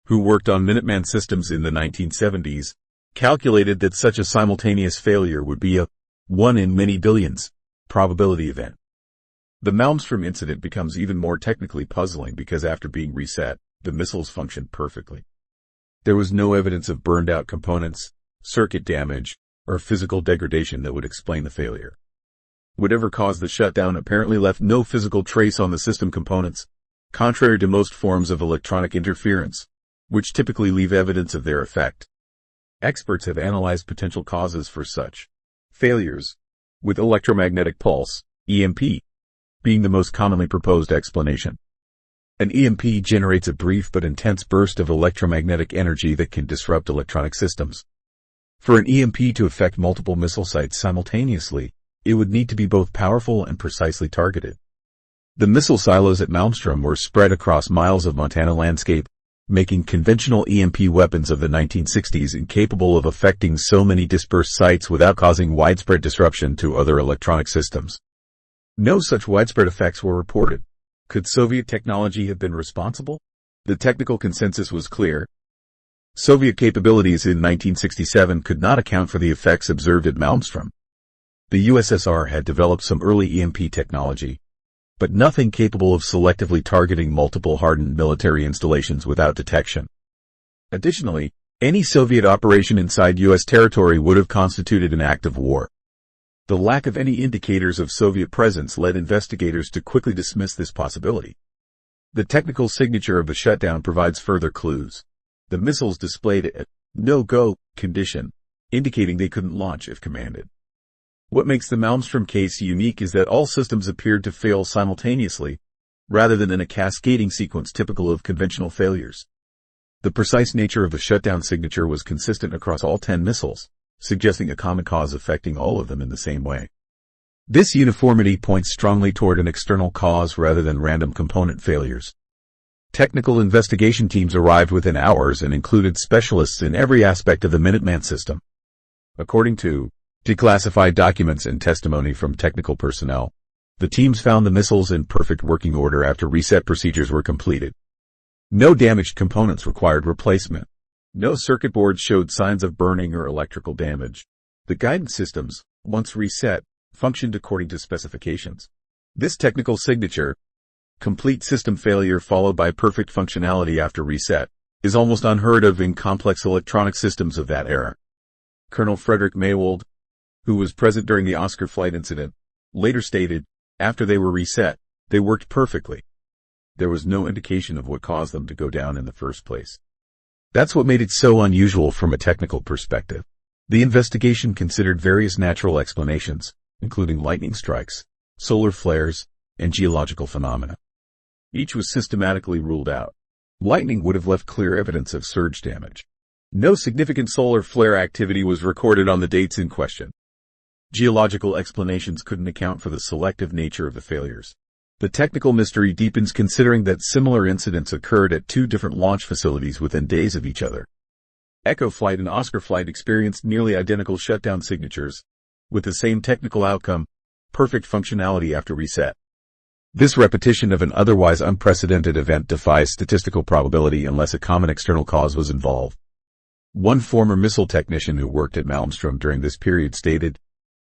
who worked on Minuteman systems in the 1970s, calculated that such a simultaneous failure would be a 1 in many billions probability event. The Malmstrom incident becomes even more technically puzzling because after being reset, the missiles functioned perfectly. There was no evidence of burned-out components, circuit damage, or physical degradation that would explain the failure. Whatever caused the shutdown apparently left no physical trace on the system components, contrary to most forms of electronic interference, which typically leave evidence of their effect. Experts have analyzed potential causes for such failures, with electromagnetic pulse, EMP, being the most commonly proposed explanation. An EMP generates a brief but intense burst of electromagnetic energy that can disrupt electronic systems. For an EMP to affect multiple missile sites simultaneously, it would need to be both powerful and precisely targeted. The missile silos at Malmstrom were spread across miles of Montana landscape, making conventional EMP weapons of the 1960s incapable of affecting so many dispersed sites without causing widespread disruption to other electronic systems. No such widespread effects were reported. Could Soviet technology have been responsible? The technical consensus was clear. Soviet capabilities in 1967 could not account for the effects observed at Malmstrom. The USSR had developed some early EMP technology, but nothing capable of selectively targeting multiple hardened military installations without detection. Additionally, any Soviet operation inside U.S. territory would have constituted an act of war. The lack of any indicators of Soviet presence led investigators to quickly dismiss this possibility. The technical signature of the shutdown provides further clues. The missiles displayed a no-go condition, indicating they couldn't launch if commanded. What makes the Malmstrom case unique is that all systems appeared to fail simultaneously, rather than in a cascading sequence typical of conventional failures. The precise nature of the shutdown signature was consistent across all 10 missiles, suggesting a common cause affecting all of them in the same way. This uniformity points strongly toward an external cause rather than random component failures. Technical investigation teams arrived within hours and included specialists in every aspect of the Minuteman system. According to declassified documents and testimony from technical personnel, the teams found the missiles in perfect working order after reset procedures were completed. No damaged components required replacement. No circuit boards showed signs of burning or electrical damage. The guidance systems, once reset, functioned according to specifications. This technical signature, complete system failure followed by perfect functionality after reset, is almost unheard of in complex electronic systems of that era. Colonel Frederick Maywold, who was present during the Oscar flight incident, later stated, after they were reset, they worked perfectly. There was no indication of what caused them to go down in the first place. That's what made it so unusual from a technical perspective. The investigation considered various natural explanations, including lightning strikes, solar flares, and geological phenomena. Each was systematically ruled out. Lightning would have left clear evidence of surge damage. No significant solar flare activity was recorded on the dates in question. Geological explanations couldn't account for the selective nature of the failures. The technical mystery deepens considering that similar incidents occurred at two different launch facilities within days of each other. Echo Flight and Oscar Flight experienced nearly identical shutdown signatures, with the same technical outcome, perfect functionality after reset. This repetition of an otherwise unprecedented event defies statistical probability unless a common external cause was involved. One former missile technician who worked at Malmstrom during this period stated,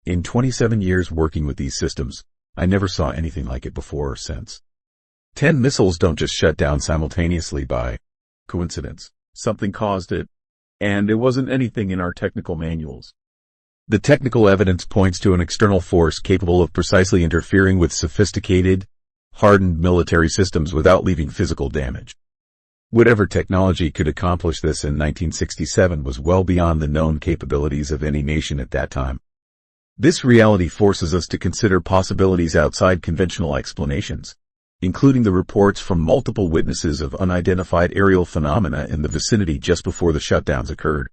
"In 27 years working with these systems, I never saw anything like it before or since. 10 missiles don't just shut down simultaneously by coincidence. Something caused it, and it wasn't anything in our technical manuals." The technical evidence points to an external force capable of precisely interfering with sophisticated, hardened military systems without leaving physical damage. Whatever technology could accomplish this in 1967 was well beyond the known capabilities of any nation at that time. This reality forces us to consider possibilities outside conventional explanations, including the reports from multiple witnesses of unidentified aerial phenomena in the vicinity just before the shutdowns occurred.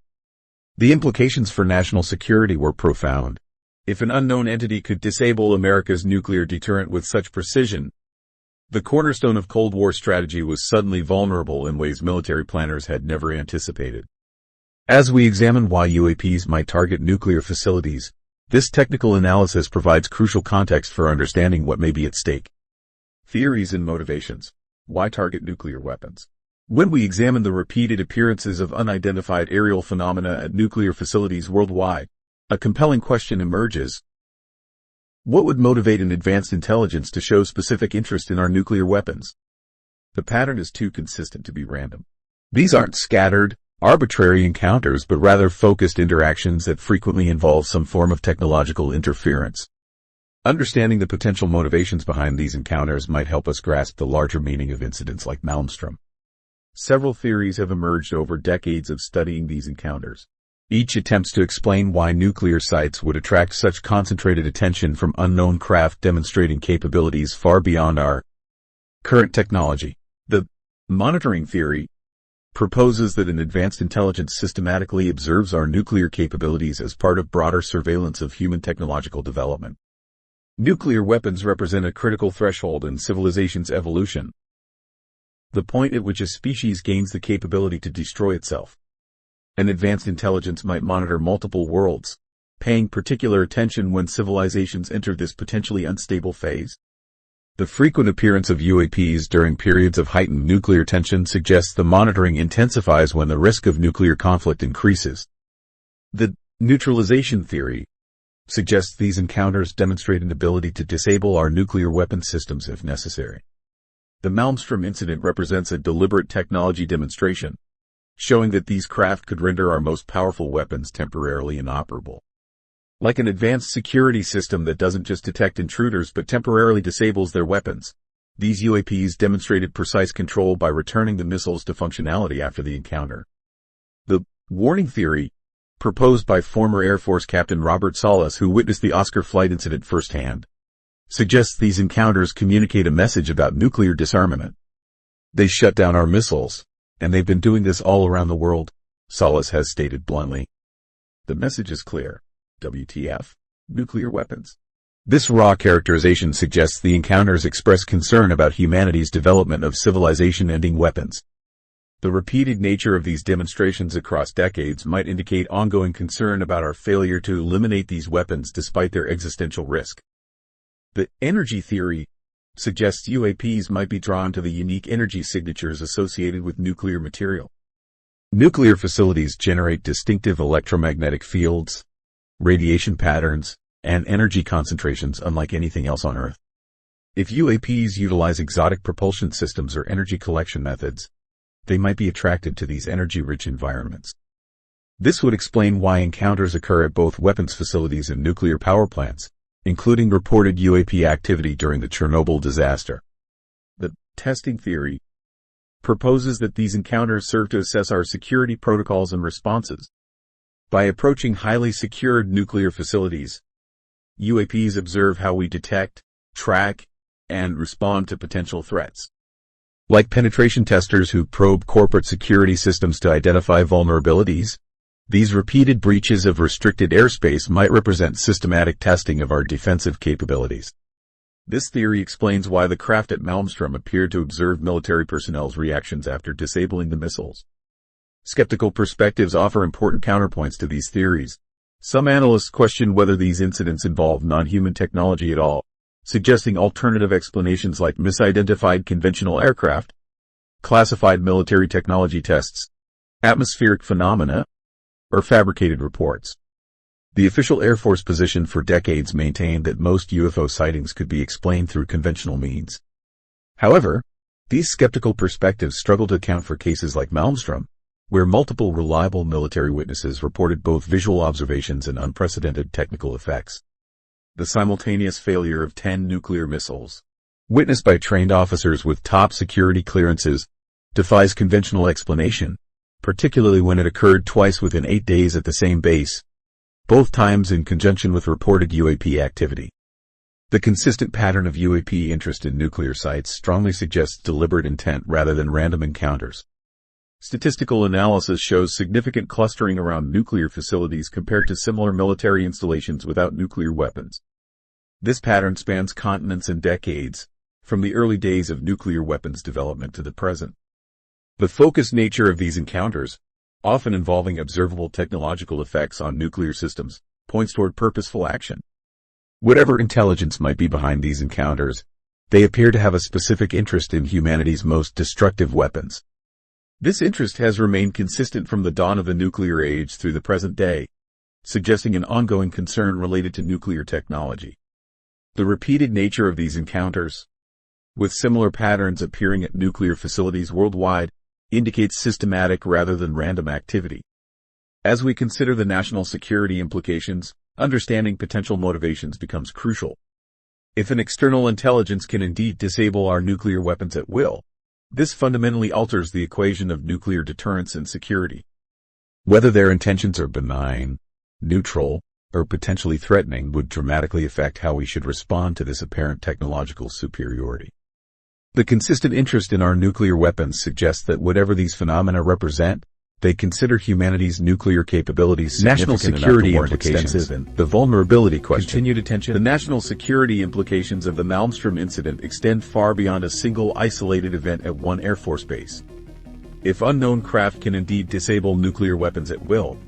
The implications for national security were profound. If an unknown entity could disable America's nuclear deterrent with such precision, the cornerstone of Cold War strategy was suddenly vulnerable in ways military planners had never anticipated. As we examine why UAPs might target nuclear facilities, this technical analysis provides crucial context for understanding what may be at stake. Theories and motivations. Why target nuclear weapons? When we examine the repeated appearances of unidentified aerial phenomena at nuclear facilities worldwide, a compelling question emerges. What would motivate an advanced intelligence to show specific interest in our nuclear weapons? The pattern is too consistent to be random. These aren't scattered, arbitrary encounters, but rather focused interactions that frequently involve some form of technological interference. Understanding the potential motivations behind these encounters might help us grasp the larger meaning of incidents like Malmstrom. Several theories have emerged over decades of studying these encounters. Each attempts to explain why nuclear sites would attract such concentrated attention from unknown craft demonstrating capabilities far beyond our current technology. The monitoring theory proposes that an advanced intelligence systematically observes our nuclear capabilities as part of broader surveillance of human technological development. Nuclear weapons represent a critical threshold in civilization's evolution, the point at which a species gains the capability to destroy itself. An advanced intelligence might monitor multiple worlds, paying particular attention when civilizations enter this potentially unstable phase. The frequent appearance of UAPs during periods of heightened nuclear tension suggests the monitoring intensifies when the risk of nuclear conflict increases. The neutralization theory suggests these encounters demonstrate an ability to disable our nuclear weapon systems if necessary. The Malmstrom incident represents a deliberate technology demonstration, showing that these craft could render our most powerful weapons temporarily inoperable. Like an advanced security system that doesn't just detect intruders but temporarily disables their weapons, these UAPs demonstrated precise control by returning the missiles to functionality after the encounter. The warning theory, proposed by former Air Force Captain Robert Salas, who witnessed the Oscar flight incident firsthand, suggests these encounters communicate a message about nuclear disarmament. They shut down our missiles, and they've been doing this all around the world, Salas has stated bluntly. The message is clear. WTF? Nuclear weapons. This raw characterization suggests the encounters express concern about humanity's development of civilization-ending weapons. The repeated nature of these demonstrations across decades might indicate ongoing concern about our failure to eliminate these weapons despite their existential risk. The energy theory suggests UAPs might be drawn to the unique energy signatures associated with nuclear material. Nuclear facilities generate distinctive electromagnetic fields, radiation patterns, and energy concentrations unlike anything else on Earth. If UAPs utilize exotic propulsion systems or energy collection methods, they might be attracted to these energy-rich environments. This would explain why encounters occur at both weapons facilities and nuclear power plants, including reported UAP activity during the Chernobyl disaster. The testing theory proposes that these encounters serve to assess our security protocols and responses. By approaching highly secured nuclear facilities, UAPs observe how we detect, track, and respond to potential threats. Like penetration testers who probe corporate security systems to identify vulnerabilities, these repeated breaches of restricted airspace might represent systematic testing of our defensive capabilities. This theory explains why the craft at Malmstrom appeared to observe military personnel's reactions after disabling the missiles. Skeptical perspectives offer important counterpoints to these theories. Some analysts question whether these incidents involve non-human technology at all, suggesting alternative explanations like misidentified conventional aircraft, classified military technology tests, atmospheric phenomena, or fabricated reports. The official Air Force position for decades maintained that most UFO sightings could be explained through conventional means. However, these skeptical perspectives struggle to account for cases like Malmstrom, where multiple reliable military witnesses reported both visual observations and unprecedented technical effects. The simultaneous failure of 10 nuclear missiles, witnessed by trained officers with top security clearances, defies conventional explanation, particularly when it occurred twice within 8 days at the same base, both times in conjunction with reported UAP activity. The consistent pattern of UAP interest in nuclear sites strongly suggests deliberate intent rather than random encounters. Statistical analysis shows significant clustering around nuclear facilities compared to similar military installations without nuclear weapons. This pattern spans continents and decades, from the early days of nuclear weapons development to the present. The focused nature of these encounters, often involving observable technological effects on nuclear systems, points toward purposeful action. Whatever intelligence might be behind these encounters, they appear to have a specific interest in humanity's most destructive weapons. This interest has remained consistent from the dawn of the nuclear age through the present day, suggesting an ongoing concern related to nuclear technology. The repeated nature of these encounters, with similar patterns appearing at nuclear facilities worldwide, indicates systematic rather than random activity. As we consider the national security implications, understanding potential motivations becomes crucial. If an external intelligence can indeed disable our nuclear weapons at will, this fundamentally alters the equation of nuclear deterrence and security. Whether their intentions are benign, neutral, or potentially threatening would dramatically affect how we should respond to this apparent technological superiority. The consistent interest in our nuclear weapons suggests that whatever these phenomena represent, they consider humanity's nuclear capabilities National security implications and the vulnerability question. Continued attention. The national security implications of the Malmstrom incident extend far beyond a single isolated event at one Air Force base. If unknown craft can indeed disable nuclear weapons at will,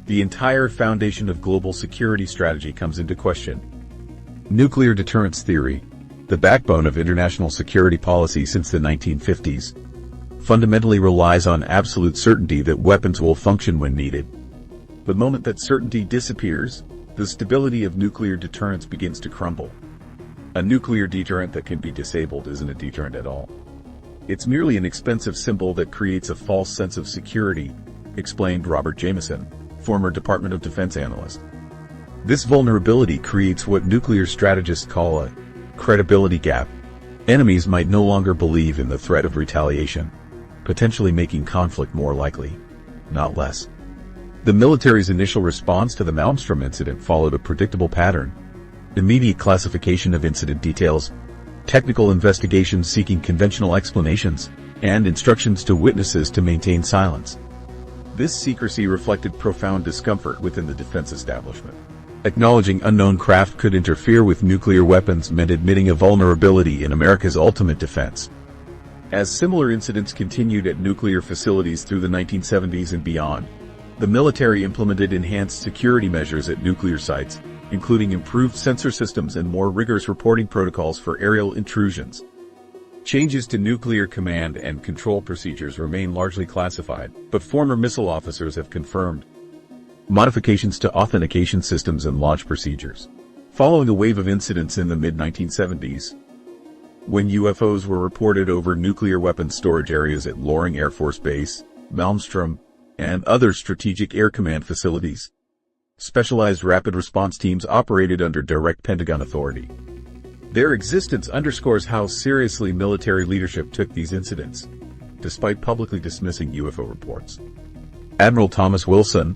the entire foundation of global security strategy comes into question. Nuclear deterrence theory, the backbone of international security policy since the 1950s, fundamentally relies on absolute certainty that weapons will function when needed. The moment that certainty disappears, the stability of nuclear deterrence begins to crumble. A nuclear deterrent that can be disabled isn't a deterrent at all. It's merely an expensive symbol that creates a false sense of security, explained Robert Jameson, former Department of Defense analyst. This vulnerability creates what nuclear strategists call a credibility gap. Enemies might no longer believe in the threat of retaliation, potentially making conflict more likely, not less. The military's initial response to the Malmstrom incident followed a predictable pattern: immediate classification of incident details, technical investigations seeking conventional explanations, and instructions to witnesses to maintain silence. This secrecy reflected profound discomfort within the defense establishment. Acknowledging unknown craft could interfere with nuclear weapons meant admitting a vulnerability in America's ultimate defense. As similar incidents continued at nuclear facilities through the 1970s and beyond, the military implemented enhanced security measures at nuclear sites, including improved sensor systems and more rigorous reporting protocols for aerial intrusions. Changes to nuclear command and control procedures remain largely classified, but former missile officers have confirmed modifications to authentication systems and launch procedures. Following a wave of incidents in the mid-1970s, when UFOs were reported over nuclear weapons storage areas at Loring Air Force Base, Malmstrom, and other strategic air command facilities, specialized rapid response teams operated under direct Pentagon authority. Their existence underscores how seriously military leadership took these incidents, despite publicly dismissing UFO reports. Admiral Thomas Wilson,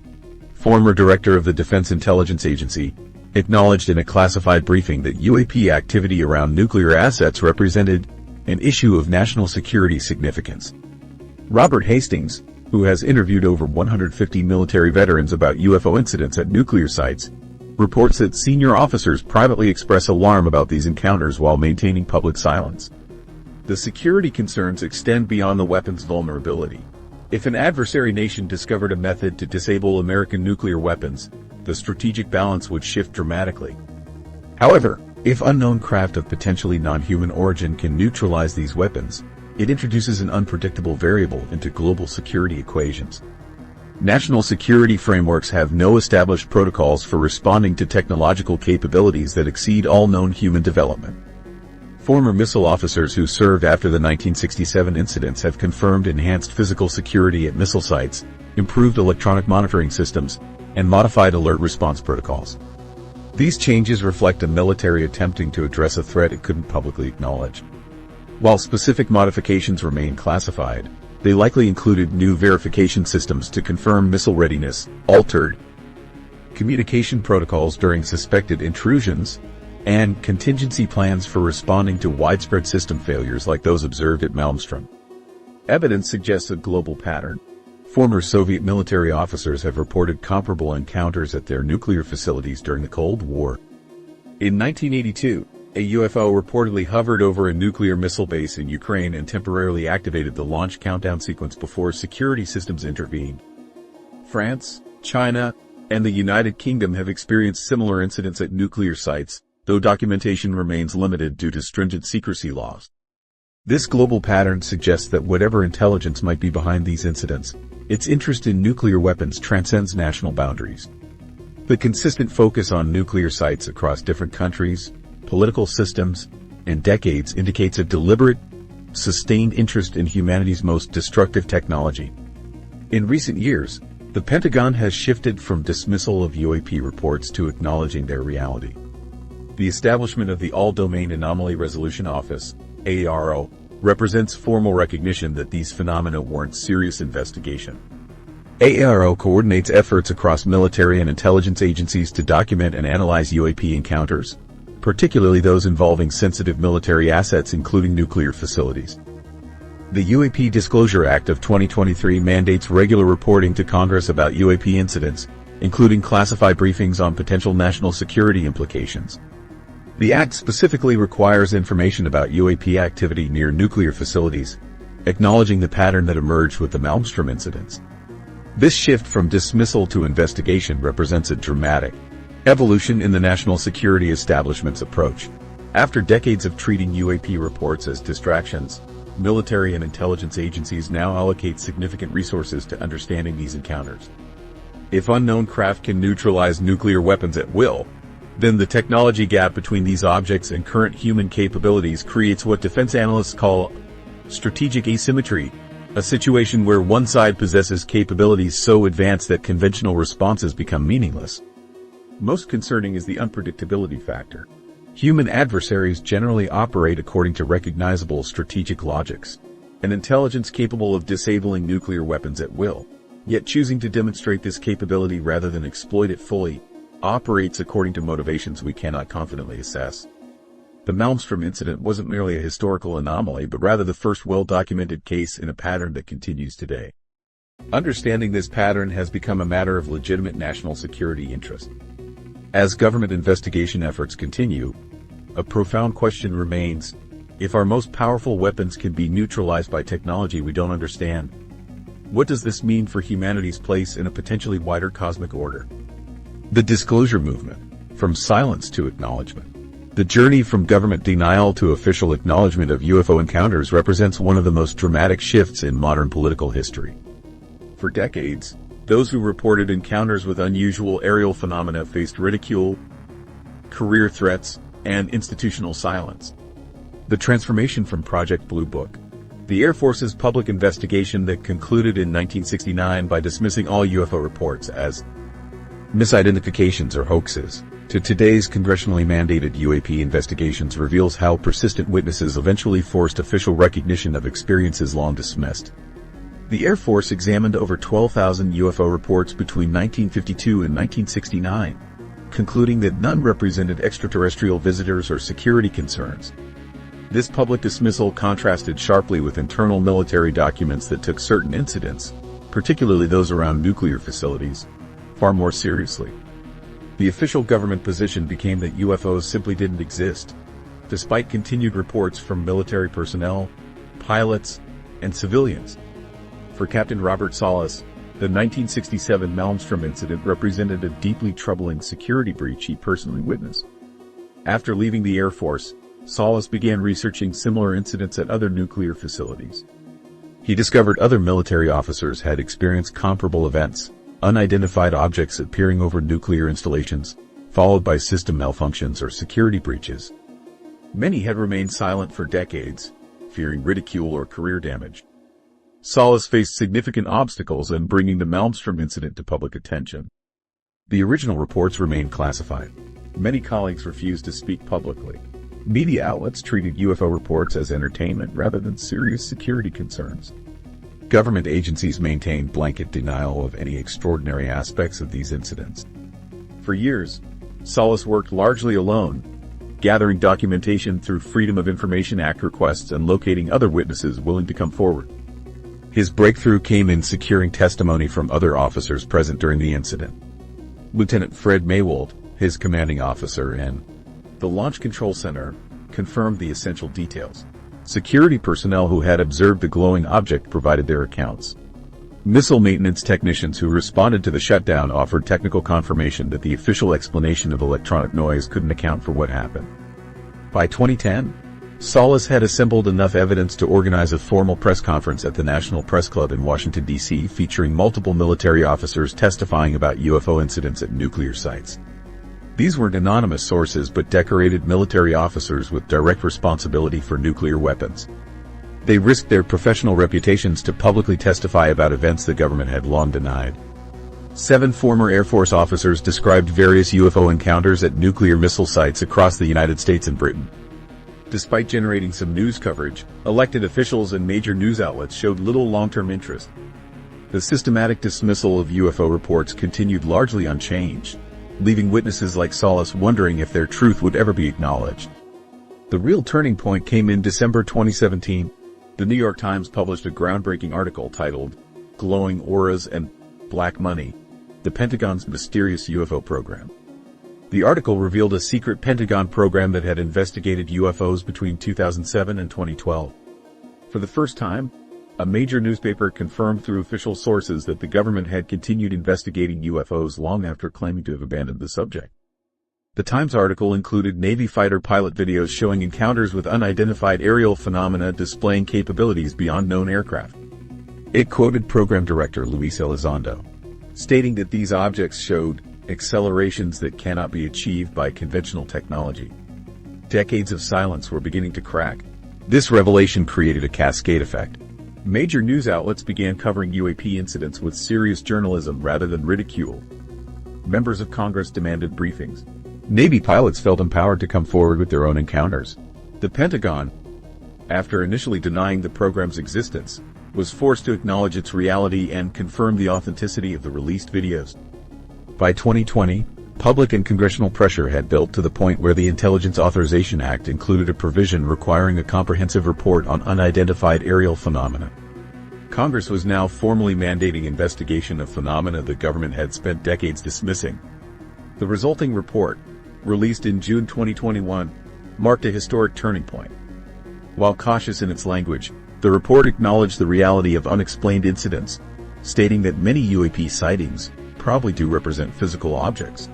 former director of the Defense Intelligence Agency, acknowledged in a classified briefing that UAP activity around nuclear assets represented an issue of national security significance. Robert Hastings, who has interviewed over 150 military veterans about UFO incidents at nuclear sites, reports that senior officers privately express alarm about these encounters while maintaining public silence. The security concerns extend beyond the weapons vulnerability. If an adversary nation discovered a method to disable American nuclear weapons, the strategic balance would shift dramatically. However, if unknown craft of potentially non-human origin can neutralize these weapons, it introduces an unpredictable variable into global security equations. National security frameworks have no established protocols for responding to technological capabilities that exceed all known human development. Former missile officers who served after the 1967 incidents have confirmed enhanced physical security at missile sites, improved electronic monitoring systems, and modified alert response protocols. These changes reflect a military attempting to address a threat it couldn't publicly acknowledge. While specific modifications remain classified, they likely included new verification systems to confirm missile readiness, altered communication protocols during suspected intrusions, and contingency plans for responding to widespread system failures like those observed at Malmstrom. Evidence suggests a global pattern. Former Soviet military officers have reported comparable encounters at their nuclear facilities during the Cold War. In 1982, a UFO reportedly hovered over a nuclear missile base in Ukraine and temporarily activated the launch countdown sequence before security systems intervened. France, China, and the United Kingdom have experienced similar incidents at nuclear sites, though documentation remains limited due to stringent secrecy laws. This global pattern suggests that whatever intelligence might be behind these incidents, its interest in nuclear weapons transcends national boundaries. The consistent focus on nuclear sites across different countries, political systems, and decades indicates a deliberate, sustained interest in humanity's most destructive technology. In recent years, the Pentagon has shifted from dismissal of UAP reports to acknowledging their reality. The establishment of the All-Domain Anomaly Resolution Office, AARO, represents formal recognition that these phenomena warrant serious investigation. AARO coordinates efforts across military and intelligence agencies to document and analyze UAP encounters, particularly those involving sensitive military assets including nuclear facilities. The UAP Disclosure Act of 2023 mandates regular reporting to Congress about UAP incidents, including classified briefings on potential national security implications. The Act specifically requires information about UAP activity near nuclear facilities, acknowledging the pattern that emerged with the Malmstrom incidents. This shift from dismissal to investigation represents a dramatic evolution in the national security establishment's approach. After decades of treating UAP reports as distractions, military and intelligence agencies now allocate significant resources to understanding these encounters. If unknown craft can neutralize nuclear weapons at will, then the technology gap between these objects and current human capabilities creates what defense analysts call strategic asymmetry, a situation where one side possesses capabilities so advanced that conventional responses become meaningless. Most concerning is the unpredictability factor. Human adversaries generally operate according to recognizable strategic logics, an intelligence capable of disabling nuclear weapons at will, yet choosing to demonstrate this capability rather than exploit it fully, operates according to motivations we cannot confidently assess. The Malmstrom incident wasn't merely a historical anomaly but rather the first well-documented case in a pattern that continues today. Understanding this pattern has become a matter of legitimate national security interest. As government investigation efforts continue, a profound question remains: if our most powerful weapons can be neutralized by technology we don't understand, what does this mean for humanity's place in a potentially wider cosmic order? The disclosure movement, from silence to acknowledgement. The journey from government denial to official acknowledgement of UFO encounters represents one of the most dramatic shifts in modern political history. For decades, those who reported encounters with unusual aerial phenomena faced ridicule, career threats, and institutional silence. The transformation from Project Blue Book, the Air Force's public investigation that concluded in 1969 by dismissing all UFO reports as misidentifications or hoaxes, to today's congressionally mandated UAP investigations reveals how persistent witnesses eventually forced official recognition of experiences long dismissed. The Air Force examined over 12,000 UFO reports between 1952 and 1969, concluding that none represented extraterrestrial visitors or security concerns. This public dismissal contrasted sharply with internal military documents that took certain incidents, particularly those around nuclear facilities, far more seriously. The official government position became that UFOs simply didn't exist, despite continued reports from military personnel, pilots, and civilians. For Captain Robert Salas, the 1967 Malmstrom incident represented a deeply troubling security breach he personally witnessed. After leaving the Air Force, Salas began researching similar incidents at other nuclear facilities. He discovered other military officers had experienced comparable events, unidentified objects appearing over nuclear installations, followed by system malfunctions or security breaches. Many had remained silent for decades, fearing ridicule or career damage. Salas faced significant obstacles in bringing the Malmstrom incident to public attention. The original reports remained classified. Many colleagues refused to speak publicly. Media outlets treated UFO reports as entertainment rather than serious security concerns. Government agencies maintained blanket denial of any extraordinary aspects of these incidents. For years, Salas worked largely alone, gathering documentation through Freedom of Information Act requests and locating other witnesses willing to come forward. His breakthrough came in securing testimony from other officers present during the incident. Lieutenant Fred Maywold, his commanding officer, and the Launch Control Center confirmed the essential details. Security personnel who had observed the glowing object provided their accounts. Missile maintenance technicians who responded to the shutdown offered technical confirmation that the official explanation of electronic noise couldn't account for what happened. By 2010, Salas had assembled enough evidence to organize a formal press conference at the National Press Club in Washington, D.C., featuring multiple military officers testifying about UFO incidents at nuclear sites. These weren't anonymous sources but decorated military officers with direct responsibility for nuclear weapons. They risked their professional reputations to publicly testify about events the government had long denied. 7 former Air Force officers described various UFO encounters at nuclear missile sites across the United States and Britain. Despite generating some news coverage, elected officials and major news outlets showed little long-term interest. The systematic dismissal of UFO reports continued largely unchanged, leaving witnesses like Salas wondering if their truth would ever be acknowledged. The real turning point came in December 2017. The New York Times published a groundbreaking article titled, "Glowing Auras and Black Money: The Pentagon's Mysterious UFO Program." The article revealed a secret Pentagon program that had investigated UFOs between 2007 and 2012. For the first time, a major newspaper confirmed through official sources that the government had continued investigating UFOs long after claiming to have abandoned the subject. The Times article included Navy fighter pilot videos showing encounters with unidentified aerial phenomena displaying capabilities beyond known aircraft. It quoted Program Director Luis Elizondo, stating that these objects showed accelerations that cannot be achieved by conventional technology. Decades of silence were beginning to crack. This revelation created a cascade effect. Major news outlets began covering UAP incidents with serious journalism rather than ridicule. Members of Congress demanded briefings. Navy pilots felt empowered to come forward with their own encounters. The Pentagon, after initially denying the program's existence, was forced to acknowledge its reality and confirm the authenticity of the released videos. By 2020, public and congressional pressure had built to the point where the Intelligence Authorization Act included a provision requiring a comprehensive report on unidentified aerial phenomena. Congress was now formally mandating investigation of phenomena the government had spent decades dismissing. The resulting report, released in June 2021, marked a historic turning point. While cautious in its language, the report acknowledged the reality of unexplained incidents, stating that many UAP sightings probably do represent physical objects.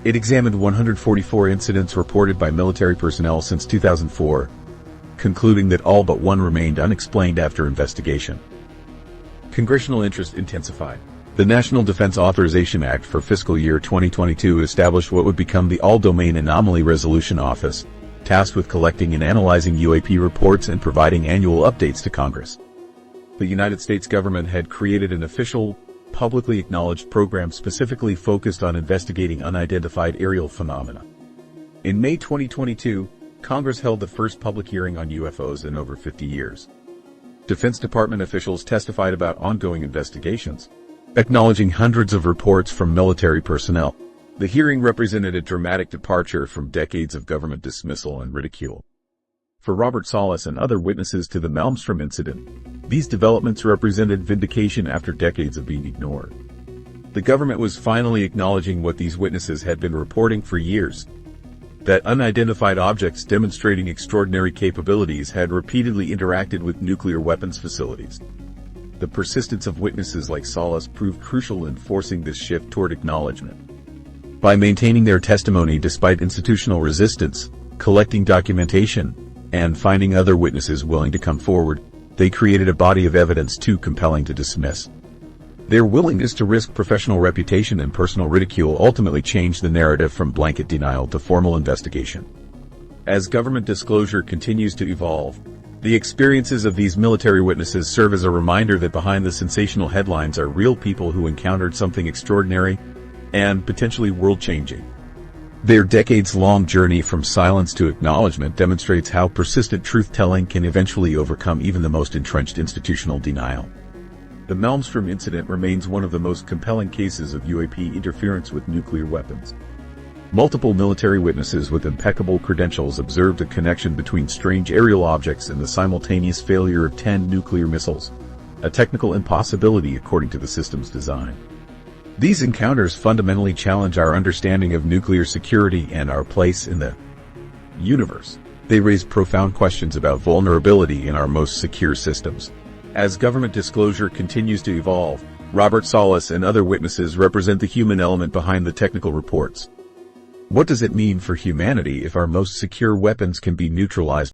It examined 144 incidents reported by military personnel since 2004, concluding that all but one remained unexplained after investigation. Congressional interest intensified. The National Defense Authorization Act for fiscal year 2022 established what would become the All-Domain Anomaly Resolution Office, tasked with collecting and analyzing UAP reports and providing annual updates to Congress. The United States government had created an official, publicly acknowledged program specifically focused on investigating unidentified aerial phenomena. In May 2022, Congress held the first public hearing on UFOs in over 50 years. Defense Department officials testified about ongoing investigations, acknowledging hundreds of reports from military personnel. The hearing represented a dramatic departure from decades of government dismissal and ridicule. For Robert Salas and other witnesses to the Malmstrom incident, these developments represented vindication after decades of being ignored. The government was finally acknowledging what these witnesses had been reporting for years, that unidentified objects demonstrating extraordinary capabilities had repeatedly interacted with nuclear weapons facilities. The persistence of witnesses like Salas proved crucial in forcing this shift toward acknowledgment. By maintaining their testimony despite institutional resistance, collecting documentation, and finding other witnesses willing to come forward, they created a body of evidence too compelling to dismiss. Their willingness to risk professional reputation and personal ridicule ultimately changed the narrative from blanket denial to formal investigation. As government disclosure continues to evolve, the experiences of these military witnesses serve as a reminder that behind the sensational headlines are real people who encountered something extraordinary and potentially world-changing. Their decades-long journey from silence to acknowledgement demonstrates how persistent truth-telling can eventually overcome even the most entrenched institutional denial. The Malmstrom incident remains one of the most compelling cases of UAP interference with nuclear weapons. Multiple military witnesses with impeccable credentials observed a connection between strange aerial objects and the simultaneous failure of 10 nuclear missiles, a technical impossibility according to the system's design. These encounters fundamentally challenge our understanding of nuclear security and our place in the universe. They raise profound questions about vulnerability in our most secure systems. As government disclosure continues to evolve, Robert Salas and other witnesses represent the human element behind the technical reports. What does it mean for humanity if our most secure weapons can be neutralized